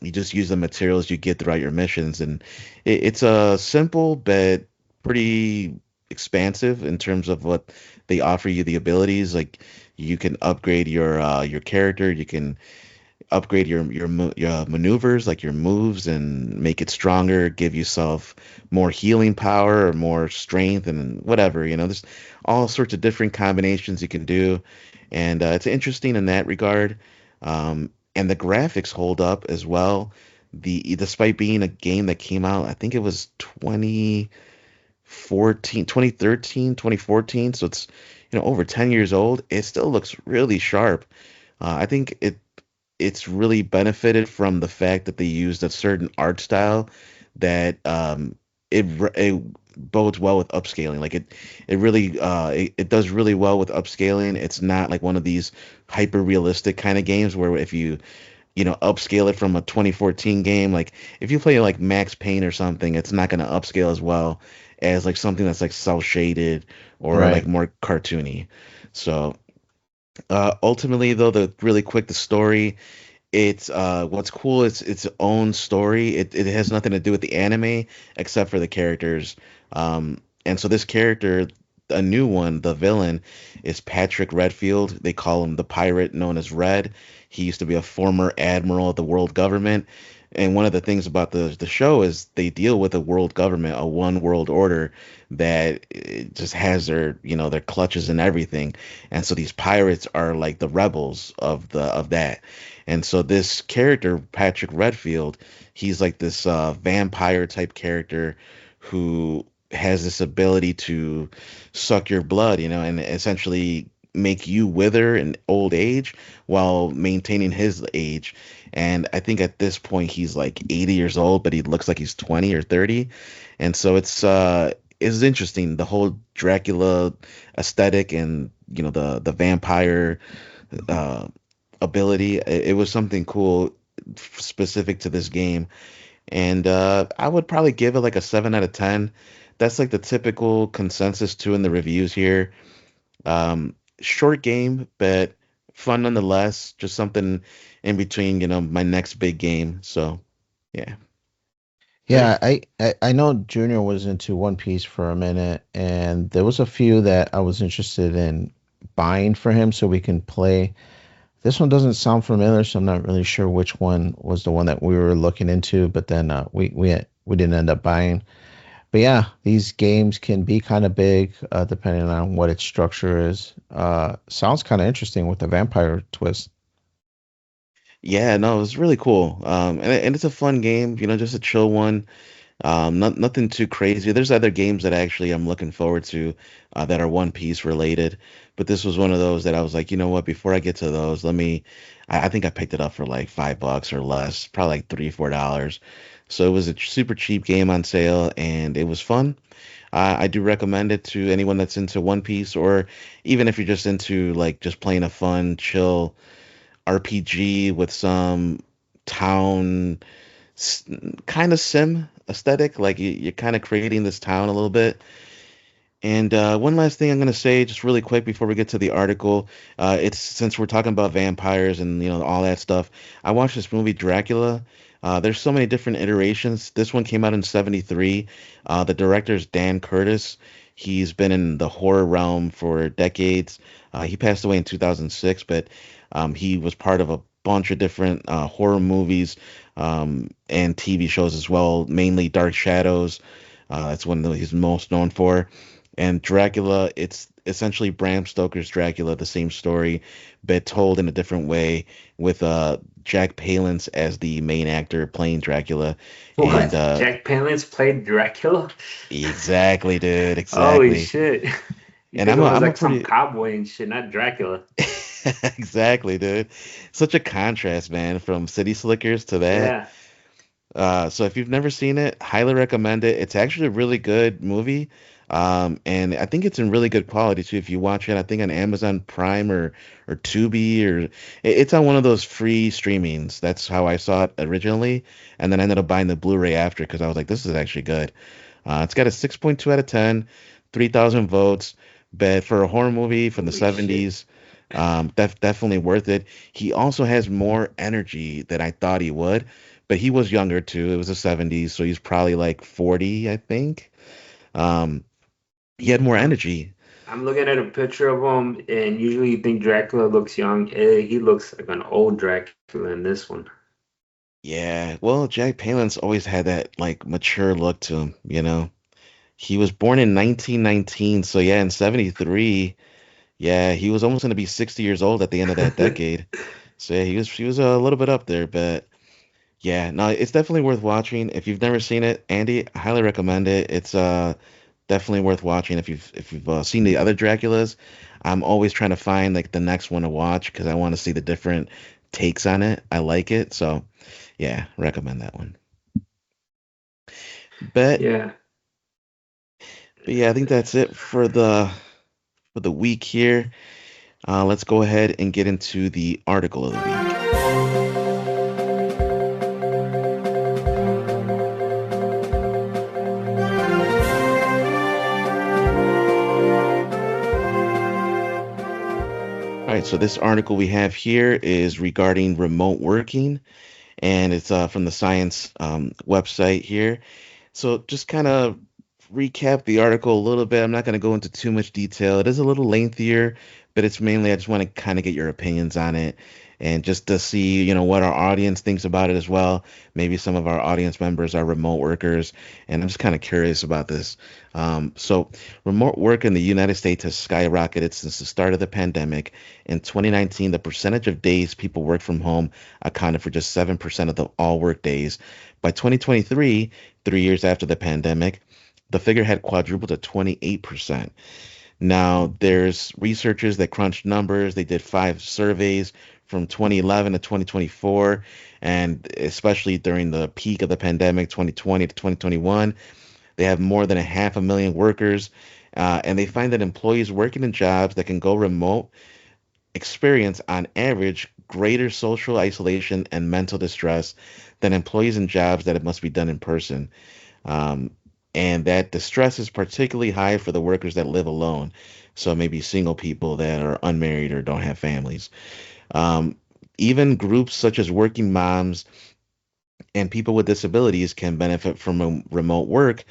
you just use the materials you get throughout your missions, and it's a simple but pretty expansive in terms of what they offer you the abilities. Like you can upgrade your character, you can upgrade your maneuvers, like your moves, and make it stronger, give yourself more healing power or more strength and whatever. There's all sorts of different combinations you can do, and it's interesting in that regard. And the graphics hold up as well. Despite being a game that came out, I think it was 2013, 2014, so it's over 10 years old. It still looks really sharp. I think it's really benefited from the fact that they used a certain art style that it bodes well with upscaling. Like it really it does really well with upscaling. It's not like one of these hyper realistic kind of games where if you upscale it from a 2014 game. Like if you play like Max Payne or something, it's not going to upscale as well as like something that's like cel shaded or like Right. more cartoony. So ultimately, though, the really quick the story. It's what's cool is its own story. It has nothing to do with the anime except for the characters. And so this character, a new one, the villain, is Patrick Redfield. They call him the pirate known as Red. He used to be a former admiral of the world government. And one of the things about the show is they deal with a world government, a one world order that just has their clutches and everything. And so these pirates are like the rebels of that. And so this character, Patrick Redfield, he's like this vampire type character who has this ability to suck your blood, and essentially make you wither in old age while maintaining his age. And I think at this point he's like 80 years old, but he looks like he's 20 or 30. And so it's interesting, the whole Dracula aesthetic and the vampire uh ability. It was something cool specific to this game, and I would probably give it like a 7 out of 10. That's like the typical consensus too in the reviews here. Short game, but fun nonetheless. Just something in between, my next big game. So yeah. Yeah, I know Junior was into One Piece for a minute, and there was a few that I was interested in buying for him so we can play. This one doesn't sound familiar, so I'm not really sure which one was the one that we were looking into, but then we didn't end up buying. But yeah, these games can be kind of big, depending on what its structure is. Sounds kind of interesting with the vampire twist. Yeah, no, it's really cool. And it's a fun game, just a chill one. Nothing too crazy. There's other games that actually I'm looking forward to that are One Piece related, but this was one of those that I was like, you know what? Before I get to those, let me. I think I picked it up for like $5 or less, probably like $3, $4. So it was a super cheap game on sale, and it was fun. I do recommend it to anyone that's into One Piece, or even if you're just into like just playing a fun, chill RPG with some town s- kind of sim aesthetic. Like you're kind of creating this town a little bit. And one last thing I'm going to say, just really quick before we get to the article, it's since we're talking about vampires and all that stuff. I watched this movie Dracula. There's so many different iterations. This one came out in '73. The director's Dan Curtis. He's been in the horror realm for decades. He passed away in 2006, but he was part of a bunch of different horror movies and TV shows as well, mainly Dark Shadows. That's one that he's most known for. And Dracula, it's essentially Bram Stoker's Dracula, the same story, but told in a different way with Jack Palance as the main actor playing Dracula. And What? Jack Palance played Dracula? exactly, dude, Holy exactly. shit. You And think I'm it a, was I'm a like some pretty cowboy and shit, not Dracula. exactly, dude. Such a contrast, man, from City Slickers to that. Yeah. So if you've never seen it, highly recommend it. It's actually a really good movie. And I think it's in really good quality too. If you watch it, I think on Amazon Prime or Tubi or it's on one of those free streamings. That's how I saw it originally, and then I ended up buying the Blu-ray after because I was like, this is actually good. It's got a 6.2 out of 10, 3,000 votes. But for a horror movie from the Holy shit. 70s, definitely worth it. He also has more energy than I thought he would, but he was younger too. It was the 70s, so he's probably like 40, I think. Um, he had more I'm energy. I'm looking at a picture of him, and usually you think Dracula looks young. He looks like an old Dracula in this one. Yeah, well, Jack Palance always had that like mature look to him. He was born in 1919, so yeah, in 73, yeah, he was almost going to be 60 years old at the end of that decade. So yeah, he was a little bit up there, but yeah, no, it's definitely worth watching. If you've never seen it, Andy, I highly recommend it. It's definitely worth watching if you've seen the other Draculas. I'm always trying to find like the next one to watch because I want to see the different takes on it. I like it, so yeah, recommend that one. But Yeah. but yeah, I think that's it for the week here. Let's go ahead and get into the article of the week. All right, so this article we have here is regarding remote working, and it's from the Science website here. So just kind of recap the article a little bit. I'm not going to go into too much detail. It is a little lengthier, but it's mainly I just want to kind of get your opinions on it and just to see, what our audience thinks about it as well. Maybe some of our audience members are remote workers, and I'm just kind of curious about this. So remote work in the United States has skyrocketed since the start of the pandemic. In 2019, the percentage of days people work from home accounted for just 7% of the all work days. By 2023, 3 years after the pandemic, the figure had quadrupled to 28%. Now, there's researchers that crunched numbers. They did 5 surveys from 2011 to 2024, and especially during the peak of the pandemic, 2020 to 2021, they have more than a half a million workers. And they find that employees working in jobs that can go remote experience, on average, greater social isolation and mental distress than employees in jobs that it must be done in person. Um, and that the stress is particularly high for the workers that live alone. So maybe single people that are unmarried or don't have families. Um, Even groups such as working moms and people with disabilities can benefit from remote work.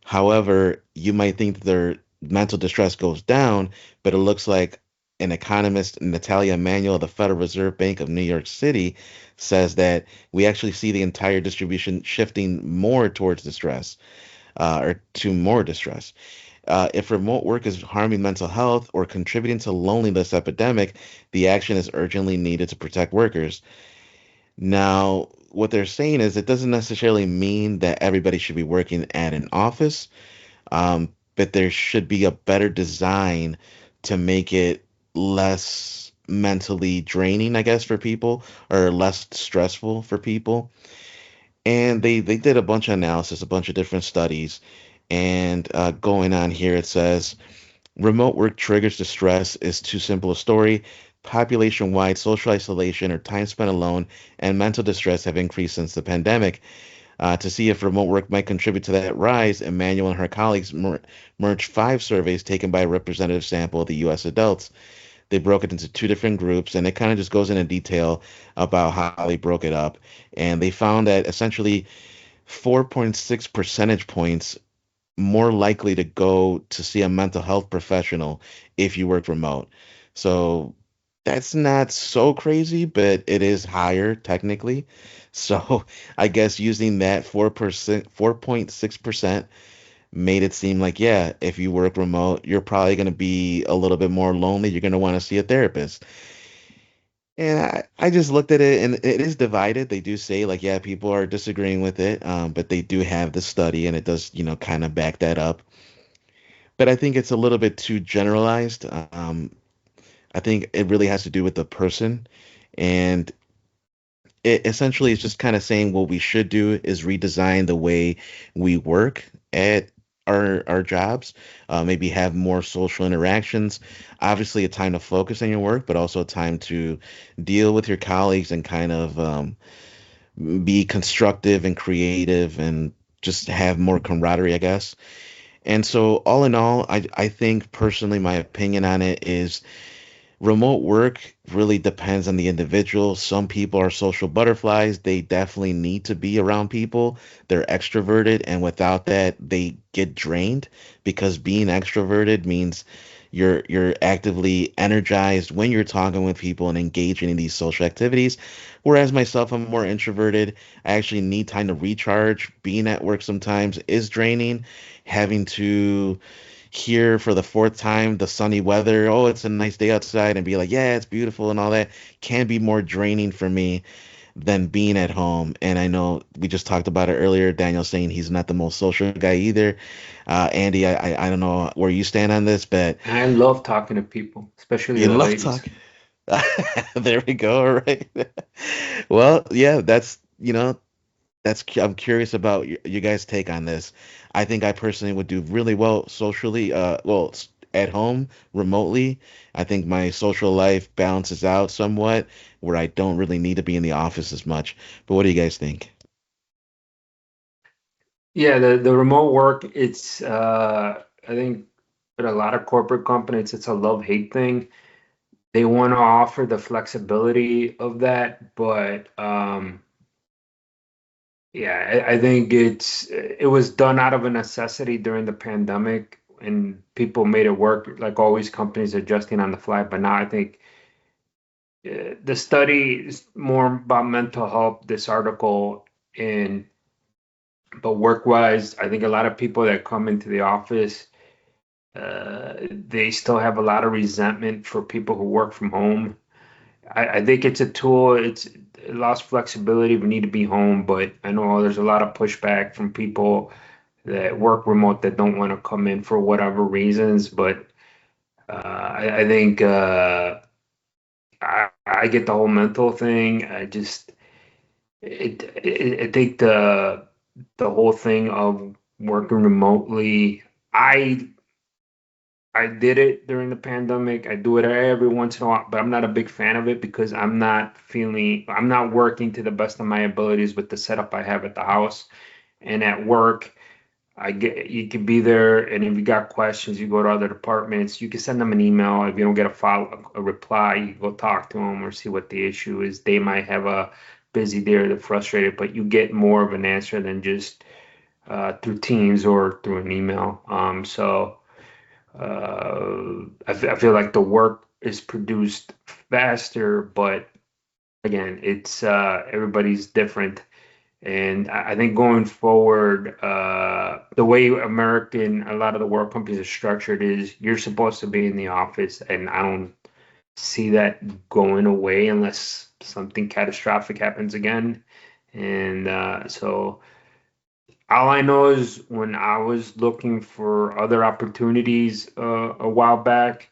However, you might think that their mental distress goes down, but it looks like an economist, Natalia Emanuel of the Federal Reserve Bank of New York City, says that we actually see the entire distribution shifting more towards distress, or to more distress. If remote work is harming mental health or contributing to loneliness epidemic, the action is urgently needed to protect workers. Now, what they're saying is it doesn't necessarily mean that everybody should be working at an office, but there should be a better design to make it less mentally draining, I guess, for people, or less stressful for people. And they did a bunch of analysis, a bunch of different studies. And going on here, it says remote work triggers distress is too simple a story. Population-wide social isolation or time spent alone and mental distress have increased since the pandemic. To see if remote work might contribute to that rise, Emmanuel and her colleagues merged 5 surveys taken by a representative sample of the U.S. adults. They broke it into 2 different groups, and it kind of just goes into detail about how they broke it up. And they found that essentially 4.6 percentage points more likely to go to see a mental health professional if you work remote. So that's not so crazy, but it is higher technically. So I guess using that 4%, 4.6% made it seem like, yeah, if you work remote, you're probably going to be a little bit more lonely. You're going to want to see a therapist. And I just looked at it and it is divided. They do say like, yeah, people are disagreeing with it, but they do have the study and it does, kind of back that up. But I think it's a little bit too generalized. I think it really has to do with the person. And it essentially is just kind of saying what we should do is redesign the way we work at our jobs, maybe have more social interactions. Obviously, a time to focus on your work, but also a time to deal with your colleagues and kind of be constructive and creative and just have more camaraderie, I guess. And so, all in all, I think personally, my opinion on it is remote work really depends on the individual. Some people are social butterflies. They definitely need to be around people. They're extroverted, and without that, they get drained because being extroverted means you're actively energized when you're talking with people and engaging in these social activities. Whereas myself, I'm more introverted. I actually need time to recharge. Being at work sometimes is draining. Having to here for the 4th time the sunny weather. Oh, it's a nice day outside, and be like, yeah, it's beautiful and all that can be more draining for me than being at home. And I know we just talked about it earlier. Daniel saying he's not the most social guy either. Andy, I don't know where you stand on this, but I love talking to people, especially you the love ladies. talking. There we go. All right. Well, yeah, that's I'm curious about you guys' take on this. I think I personally would do really well socially, at home, remotely. I think my social life balances out somewhat where I don't really need to be in the office as much. But what do you guys think? Yeah, the remote work, it's I think with a lot of corporate companies, it's a love-hate thing. They want to offer the flexibility of that, but yeah, I think it was done out of a necessity during the pandemic, and people made it work. Like always, companies adjusting on the fly. But now I think the study is more about mental health. This article, and but work-wise, I think a lot of people that come into the office, they still have a lot of resentment for people who work from home. I think it's a tool. It allows flexibility. We need to be home, but I know there's a lot of pushback from people that work remote that don't want to come in for whatever reasons. But I think I get the whole mental thing. I think the whole thing of working remotely. I I did it during the pandemic. I do it every once in a while, but I'm not a big fan of it because I'm not working to the best of my abilities with the setup I have at the house and at work. I get you could be there, and if you got questions, you go to other departments. You can send them an email. If you don't get a reply, you go talk to them or see what the issue is. They might have a busy day or they're frustrated, but you get more of an answer than just through Teams or through an email. I feel like the work is produced faster, but again, it's everybody's different. And I think going forward, the way a lot of the work companies are structured is you're supposed to be in the office, and I don't see that going away unless something catastrophic happens again. And so all I know is when I was looking for other opportunities a while back,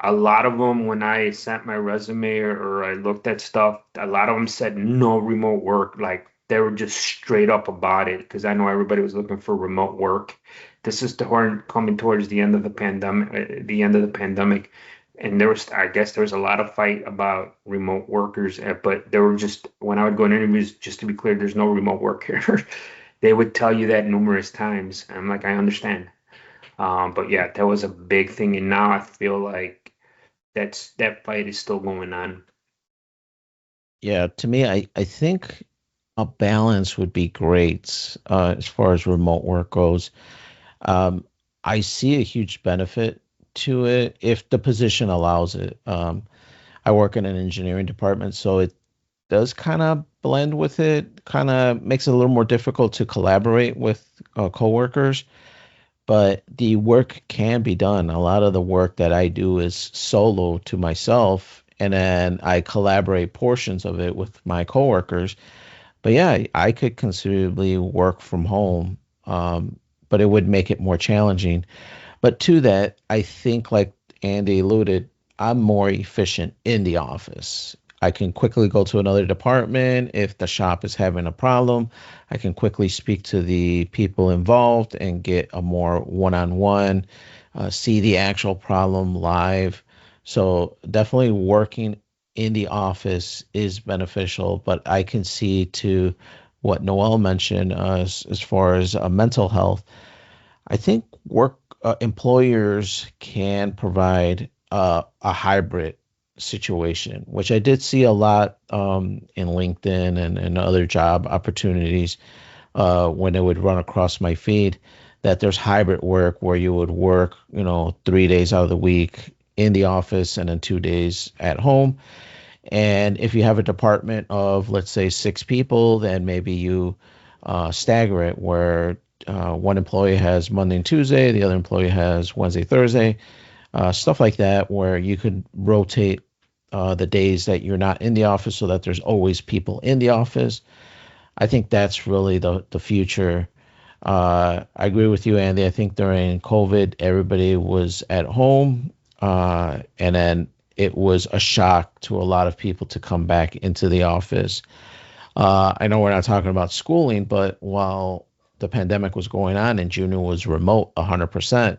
a lot of them, when I sent my resume or I looked at stuff, a lot of them said no remote work. Like they were just straight up about it because I know everybody was looking for remote work. This is coming towards the end of the pandemic, and I guess, there was a lot of fight about remote workers. But there were just when I would go in interviews, just to be clear, there's no remote work here. They would tell you that numerous times. I'm like, I understand. But yeah, that was a big thing, and now I feel like that fight is still going on. Yeah, to me, I think a balance would be great as far as remote work goes. Um, I see a huge benefit to it if the position allows it. I work in an engineering department, so it does kind of blend with it, kind of makes it a little more difficult to collaborate with coworkers, but the work can be done. A lot of the work that I do is solo to myself, and then I collaborate portions of it with my coworkers. But yeah, I could considerably work from home, but it would make it more challenging. But to that, I think, like Andy alluded, I'm more efficient in the office. I can quickly go to another department if the shop is having a problem. I can quickly speak to the people involved and get a more one-on-one, see the actual problem live. So definitely working in the office is beneficial, but I can see to what Noel mentioned as far as mental health. I think work employers can provide a hybrid situation, which I did see a lot in LinkedIn and other job opportunities when it would run across my feed. That there's hybrid work where you would work, 3 days out of the week in the office and then 2 days at home. And if you have a department of, let's say, 6 people, then maybe you stagger it where one employee has Monday and Tuesday, the other employee has Wednesday, Thursday, stuff like that, where you could rotate the days that you're not in the office so that there's always people in the office. I think that's really the future. I agree with you, Andy. I think during COVID, everybody was at home, and then it was a shock to a lot of people to come back into the office. I know we're not talking about schooling, but while the pandemic was going on and junior was remote 100%,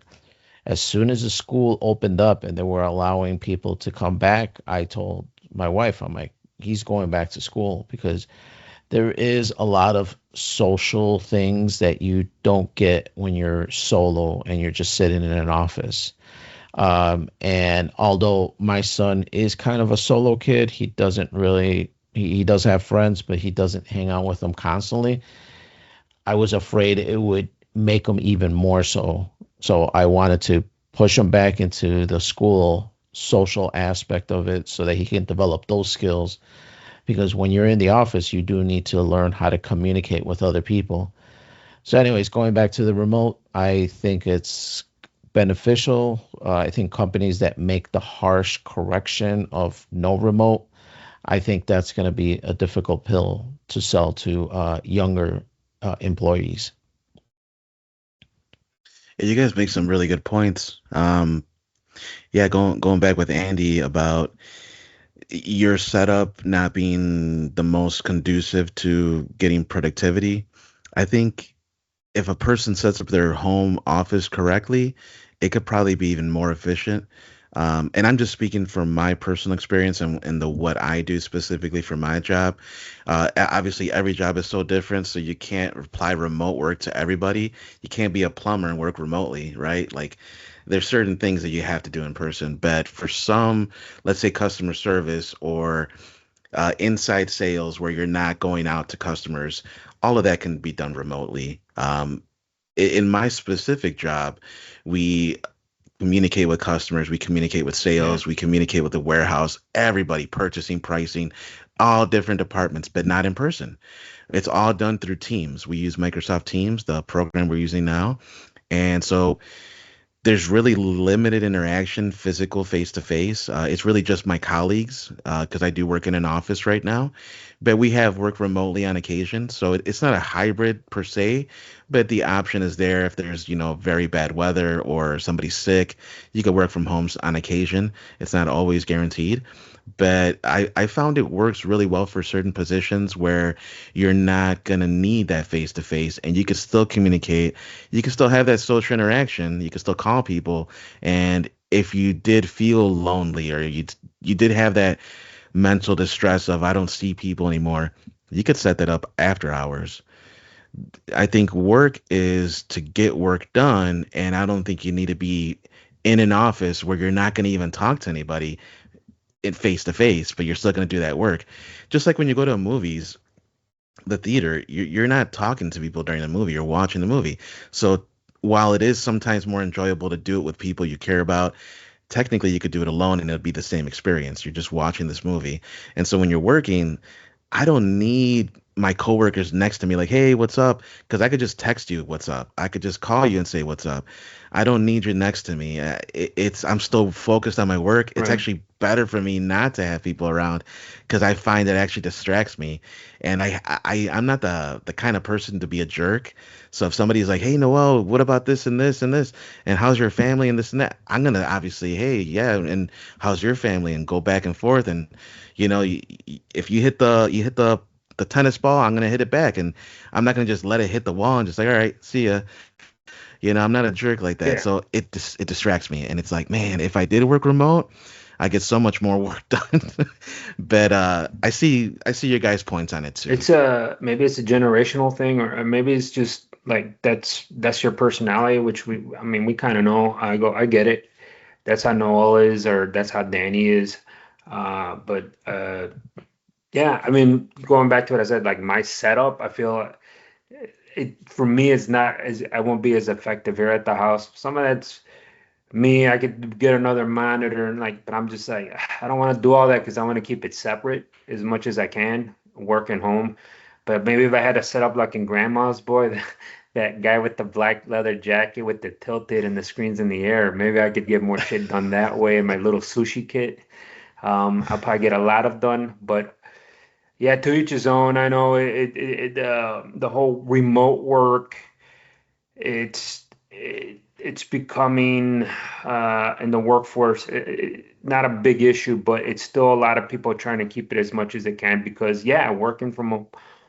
as soon as the school opened up and they were allowing people to come back, I told my wife, I'm like, he's going back to school because there is a lot of social things that you don't get when you're solo and you're just sitting in an office. And although my son is kind of a solo kid, he doesn't really, he does have friends, but he doesn't hang out with them constantly. I was afraid it would make him even more so. So I wanted to push him back into the school social aspect of it so that he can develop those skills. Because when you're in the office, you do need to learn how to communicate with other people. So, anyways, going back to the remote, I think it's beneficial. I think companies that make the harsh correction of no remote, I think that's going to be a difficult pill to sell to younger employees. Yeah, you guys make some really good points. Yeah, going back with Andy about your setup not being the most conducive to getting productivity. I think if a person sets up their home office correctly, it could probably be even more efficient. And I'm just speaking from my personal experience and the what I do specifically for my job. Obviously, every job is so different, so you can't apply remote work to everybody. You can't be a plumber and work remotely, right? Like, there's certain things that you have to do in person. But for some, let's say customer service or inside sales, where you're not going out to customers, all of that can be done remotely. In my specific job, we communicate with customers, we communicate with Yeah. sales, we communicate with the warehouse, everybody, purchasing, pricing, all different departments, but not in person. It's all done through Teams. We use Microsoft Teams, the program we're using now. And so there's really limited interaction, physical, face to face. It's really just my colleagues because I do work in an office right now, but we have worked remotely on occasion. So it's not a hybrid per se, but the option is there if there's, very bad weather or somebody's sick. You can work from home on occasion. It's not always guaranteed. But I found it works really well for certain positions where you're not going to need that face to face and you can still communicate. You can still have that social interaction. You can still call people. And if you did feel lonely or you did have that mental distress of I don't see people anymore, you could set that up after hours. I think work is to get work done, and I don't think you need to be in an office where you're not going to even talk to anybody in face to face, but you're still going to do that work. Just like when you go to movies, the theater, you're not talking to people during the movie, you're watching the movie. So while it is sometimes more enjoyable to do it with people you care about, technically you could do it alone and it'll be the same experience. You're just watching this movie. And so when you're working, I don't need my coworkers next to me like, "Hey, what's up?" Because I could just text you what's up. I could just call you and say what's up. I don't need you next to me. I'm still focused on my work. It's Right. actually better for me not to have people around because I find it actually distracts me. And I'm not the kind of person to be a jerk. So if somebody's like, "Hey, Noel, what about this and this and this? And how's your family and this and that?" I'm gonna obviously, "Hey, yeah, and how's your family?" and go back and forth. And if you hit the tennis ball, I'm gonna hit it back, and I'm not gonna just let it hit the wall and just like, all right, see ya. I'm not a jerk like that. Yeah. So it distracts me, and it's like, man, if I did work remote, I get so much more work done. But I see your guys' points on it too. It's a maybe it's a generational thing, or maybe it's just like that's your personality, which I mean we kind of know. I get it. That's how Noel is, or that's how Danny is. But yeah, I mean, going back to what I said, like my setup, I feel it for me is not as I won't be as effective here at the house. Some of that's me. I could get another monitor and like, but I'm just like I don't want to do all that because I want to keep it separate as much as I can, work and home. But maybe if I had to set up like in grandma's boy, that guy with the black leather jacket with the tilted and the screens in the air, maybe I could get more shit done that way in my little sushi kit. I'll probably get a lot of done, but yeah, to each his own. I know the whole remote work. It's becoming in the workforce not a big issue, but it's still a lot of people trying to keep it as much as they can because yeah, working from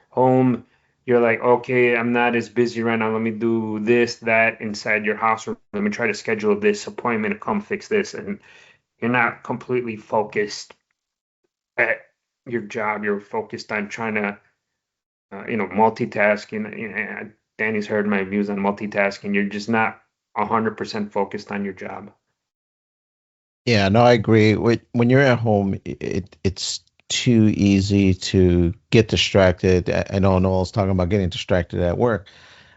home, you're like, okay, I'm not as busy right now. Let me do this, that inside your house, or let me try to schedule this appointment to come fix this, and you're not completely focused at your job. You're focused on trying to multitasking. Danny's heard my views on multitasking. You're just not 100% focused on your job. Yeah, no, I agree. When you're at home, it's too easy to get distracted. I know Noel's talking about getting distracted at work,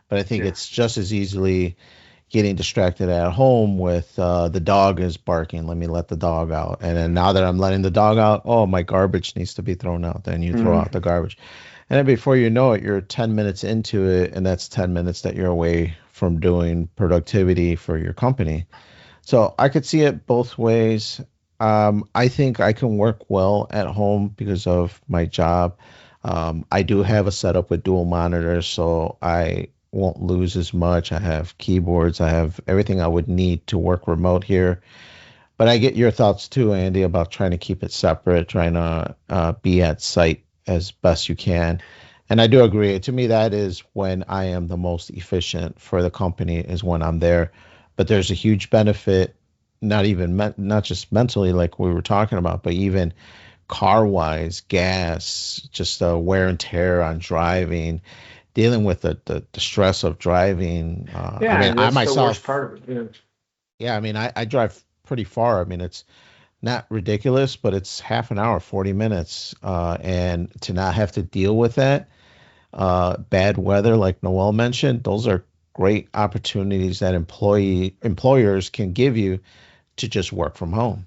but I think Yeah. it's just as easily getting distracted at home with the dog is barking. Let me let the dog out. And then now that I'm letting the dog out, oh, my garbage needs to be thrown out. Then you throw out Mm, the garbage. And then before you know it, you're 10 minutes into it, and that's 10 minutes that you're away from doing productivity for your company. So I could see it both ways. I think I can work well at home because of my job. I do have a setup with dual monitors, so I won't lose as much. I have keyboards, I have everything I would need to work remote here. But I get your thoughts too, Andy, about trying to keep it separate, trying to be at site as best you can. And I do agree. To me, that is when I am the most efficient for the company, is when I'm there. But there's a huge benefit. not just mentally like we were talking about, but even car wise, gas, just the wear and tear on driving, dealing with the stress of driving. I Yeah, mean, and I that's the worst myself, part of it. yeah, I mean, I drive pretty far. I mean, it's not ridiculous, but it's half an hour, 40 minutes. And to not have to deal with that, bad weather, like Noel mentioned, those are great opportunities that employers can give you to just work from home.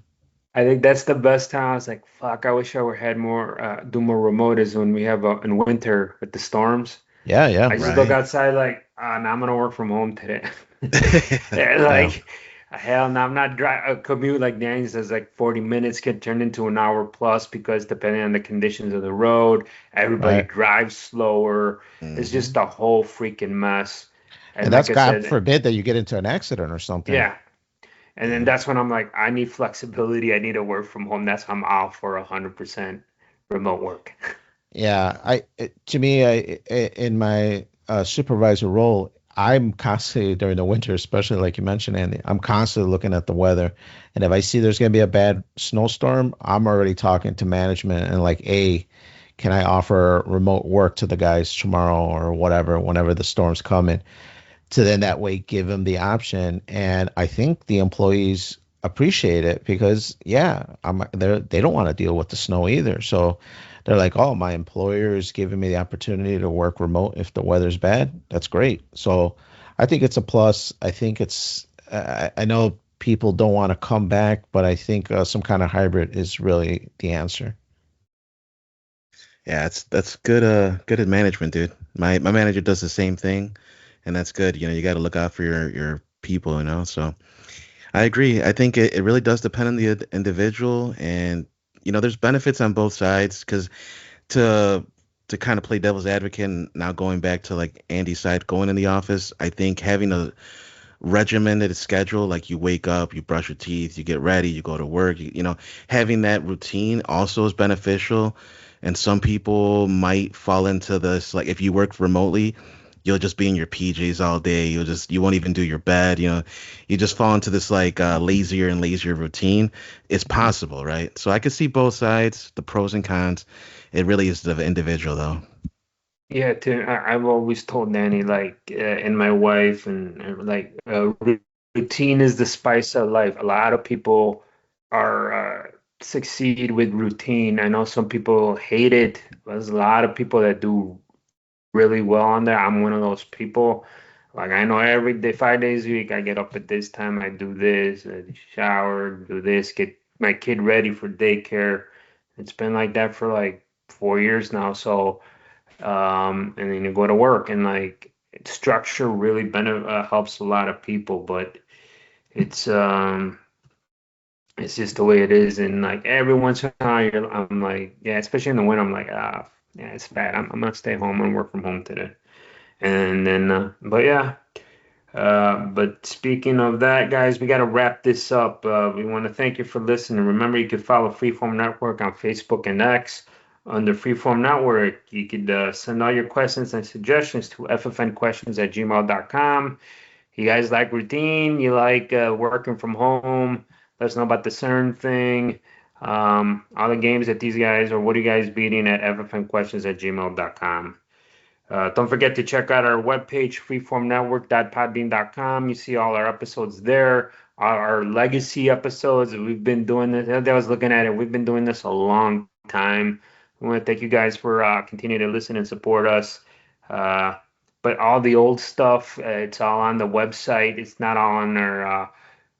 I think that's the best time. I was like, fuck, I wish I were had more, do more remote is when we have in winter with the storms. Yeah, yeah. I just look Right. outside like, nah, I'm gonna work from home today. And Yeah. like, hell no, I'm not driving. A commute like Danny says, like 40 minutes can turn into an hour plus because depending on the conditions of the road, everybody Right. drives slower. It's just Hmm. a whole freaking mess. And And that's like I God said, forbid that you get into an accident or something. yeah. And then Yeah. that's when I'm like, I need flexibility. I need to work from home. That's why I'm out for 100% remote work. Yeah, to me, in my supervisor role, I'm constantly during the winter, especially like you mentioned, Andy, I'm constantly looking at the weather, and if I see there's going to be a bad snowstorm, I'm already talking to management and like, hey, can I offer remote work to the guys tomorrow or whatever, whenever the storm's coming? To then that way give them the option. And I think the employees appreciate it because yeah, they don't want to deal with the snow either. So they're like, oh, my employer is giving me the opportunity to work remote if the weather's bad. That's great. So I think it's a plus. I think I know people don't want to come back, but I think some kind of hybrid is really the answer. Yeah, that's good good management, dude. My manager does the same thing, and that's good. You know, you got to look out for your people, you know. So I agree. I think it really does depend on the individual, and you know, there's benefits on both sides because to to kind of play devil's advocate and now going back to like Andy's side, going in the office, I think having a regimented schedule, like you wake up, you brush your teeth, you get ready, you go to work, you know, having that routine also is beneficial. And some people might fall into this, like if you work remotely, you'll just be in your PJs all day. You won't even do your bed, you know, you just fall into this like lazier and lazier routine. It's possible, right? So I can see both sides, the pros and cons. It really is the individual though. Yeah, I've always told Danny, like, and my wife, and like, routine is the spice of life. A lot of people are succeed with routine. I know some people hate it. There's a lot of people that do really well on there. I'm one of those people. Like, I know every day, 5 days a week, I get up at this time, I do this, I shower, do this, get my kid ready for daycare. It's been like that for like 4 years now. So, and then you go to work, and like structure really helps a lot of people, but it's um it's just the way it is. And like every once in a while, I'm like, yeah, especially in the winter, I'm like, yeah, it's bad. I'm gonna stay home and work from home today. And then, but yeah. But speaking of that, guys, we got to wrap this up. We want to thank you for listening. Remember, you can follow Freeform Network on Facebook and X under Freeform Network. You could send all your questions and suggestions to ffnquestions@gmail.com. You guys like routine? You like working from home? Let us know about the CERN thing. All the games that these guys, or what are you guys beating at ffnquestions@gmail.com. Don't forget to check out our webpage, freeformnetwork.podbean.com. You see all our episodes there, our legacy episodes. We've been doing this. I was looking at it. We've been doing this a long time. I want to thank you guys for continuing to listen and support us. Uh, but all the old stuff, it's all on the website. It's not all on our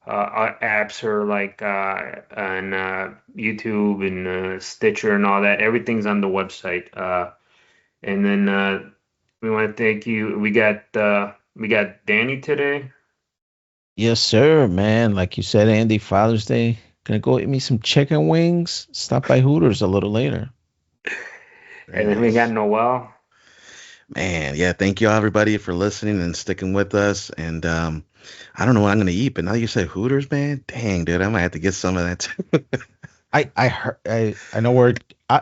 apps or like on YouTube and Stitcher and all that. Everything's on the website. And then we want to thank you. We got Danny today. Yes, sir, man. Like you said, Andy, Father's Day. Gonna go eat me some chicken wings. Stop by Hooters a little later. Very And then we got nice. Noel. Man, yeah, thank you all everybody for listening and sticking with us. And I don't know what I'm gonna eat, but now you said Hooters, man. Dang, dude, I might have to get some of that too. I heard I know we're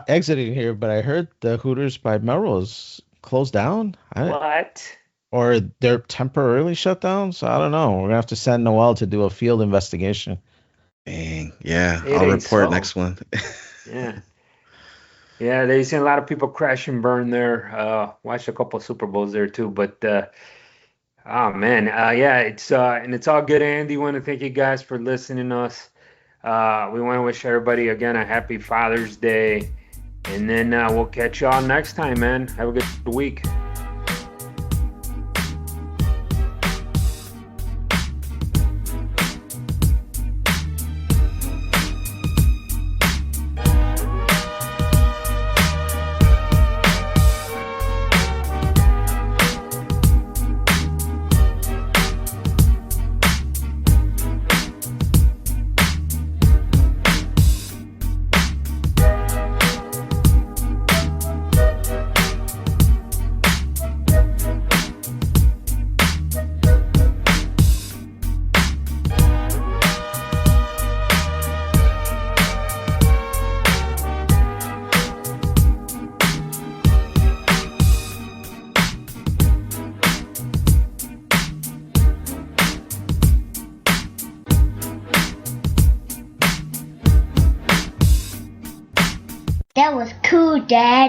exiting here, but I heard the Hooters by Melrose closed down. What? Or they're temporarily shut down. So I don't know. We're gonna have to send Noel to do a field investigation. Dang. Yeah, It I'll ain't report so. next one. Yeah. Yeah, they seen a lot of people crash and burn there. Watched a couple of Super Bowls there too. But oh man, yeah, it's all good, Andy. Want to thank you guys for listening to us. We want to wish everybody again a happy Father's Day, and then we'll catch y'all next time, man. Have a good week. That was cool, Dad.